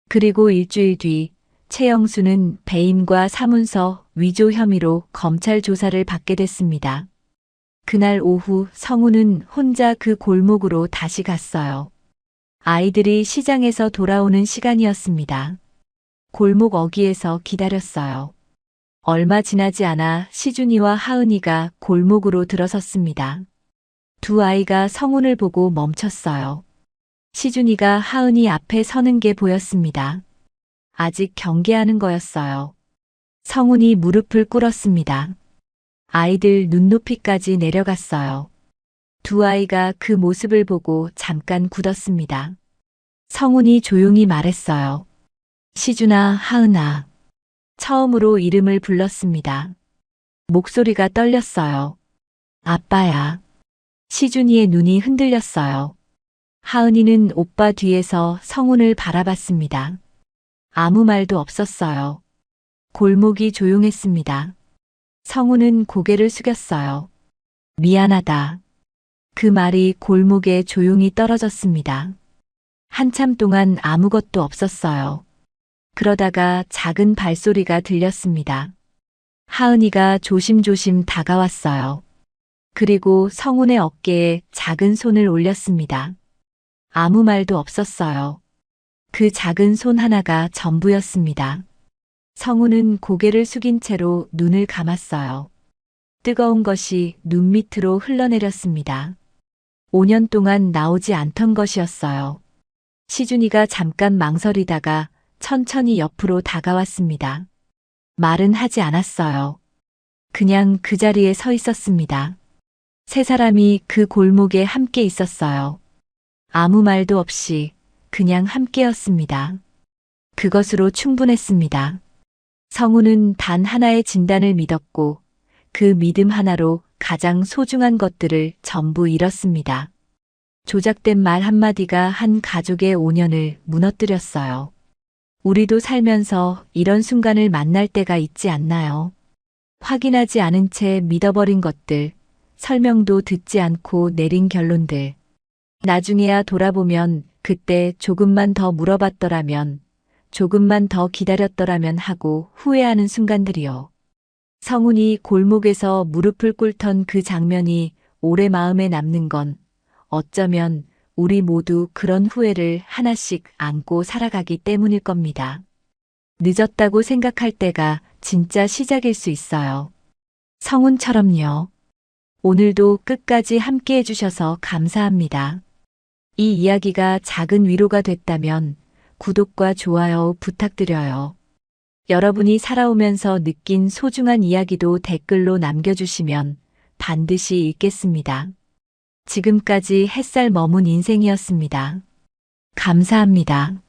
그리고 일주일 뒤 최영수는 배임과 사문서 위조 혐의로 검찰 조사를 받게 됐습니다. 그날 오후 성우는 혼자 그 골목으로 다시 갔어요. 아이들이 시장에서 돌아오는 시간이었습니다. 골목 어귀에서 기다렸어요. 얼마 지나지 않아 시준이와 하은이가 골목으로 들어섰습니다. 두 아이가 성훈을 보고 멈췄어요. 시준이가 하은이 앞에 서는 게 보였습니다. 아직 경계하는 거였어요. 성훈이 무릎을 꿇었습니다. 아이들 눈높이까지 내려갔어요. 두 아이가 그 모습을 보고 잠깐 굳었습니다. 성훈이 조용히 말했어요. 시준아, 하은아. 처음으로 이름을 불렀습니다. 목소리가 떨렸어요. 아빠야. 시준이의 눈이 흔들렸어요. 하은이는 오빠 뒤에서 성훈을 바라봤습니다. 아무 말도 없었어요. 골목이 조용했습니다. 성훈은 고개를 숙였어요. 미안하다. 그 말이 골목에 조용히 떨어졌습니다. 한참 동안 아무것도 없었어요. 그러다가 작은 발소리가 들렸습니다. 하은이가 조심조심 다가왔어요. 그리고 성훈의 어깨에 작은 손을 올렸습니다. 아무 말도 없었어요. 그 작은 손 하나가 전부였습니다. 성훈은 고개를 숙인 채로 눈을 감았어요. 뜨거운 것이 눈 밑으로 흘러내렸습니다. 5년 동안 나오지 않던 것이었어요. 시준이가 잠깐 망설이다가 천천히 옆으로 다가왔습니다. 말은 하지 않았어요. 그냥 그 자리에 서 있었습니다. 세 사람이 그 골목에 함께 있었어요. 아무 말도 없이 그냥 함께였습니다. 그것으로 충분했습니다. 성우는 단 하나의 진단을 믿었고 그 믿음 하나로 가장 소중한 것들을 전부 잃었습니다. 조작된 말 한마디가 한 가족의 5년을 무너뜨렸어요. 우리도 살면서 이런 순간을 만날 때가 있지 않나요? 확인하지 않은 채 믿어버린 것들, 설명도 듣지 않고 내린 결론들. 나중에야 돌아보면 그때 조금만 더 물어봤더라면, 조금만 더 기다렸더라면 하고 후회하는 순간들이요. 성훈이 골목에서 무릎을 꿇던 그 장면이 오래 마음에 남는 건 어쩌면 우리 모두 그런 후회를 하나씩 안고 살아가기 때문일 겁니다. 늦었다고 생각할 때가 진짜 시작일 수 있어요. 성훈처럼요. 오늘도 끝까지 함께 해주셔서 감사합니다. 이 이야기가 작은 위로가 됐다면 구독과 좋아요 부탁드려요. 여러분이 살아오면서 느낀 소중한 이야기도 댓글로 남겨주시면 반드시 읽겠습니다. 지금까지 햇살 머문 인생이었습니다. 감사합니다.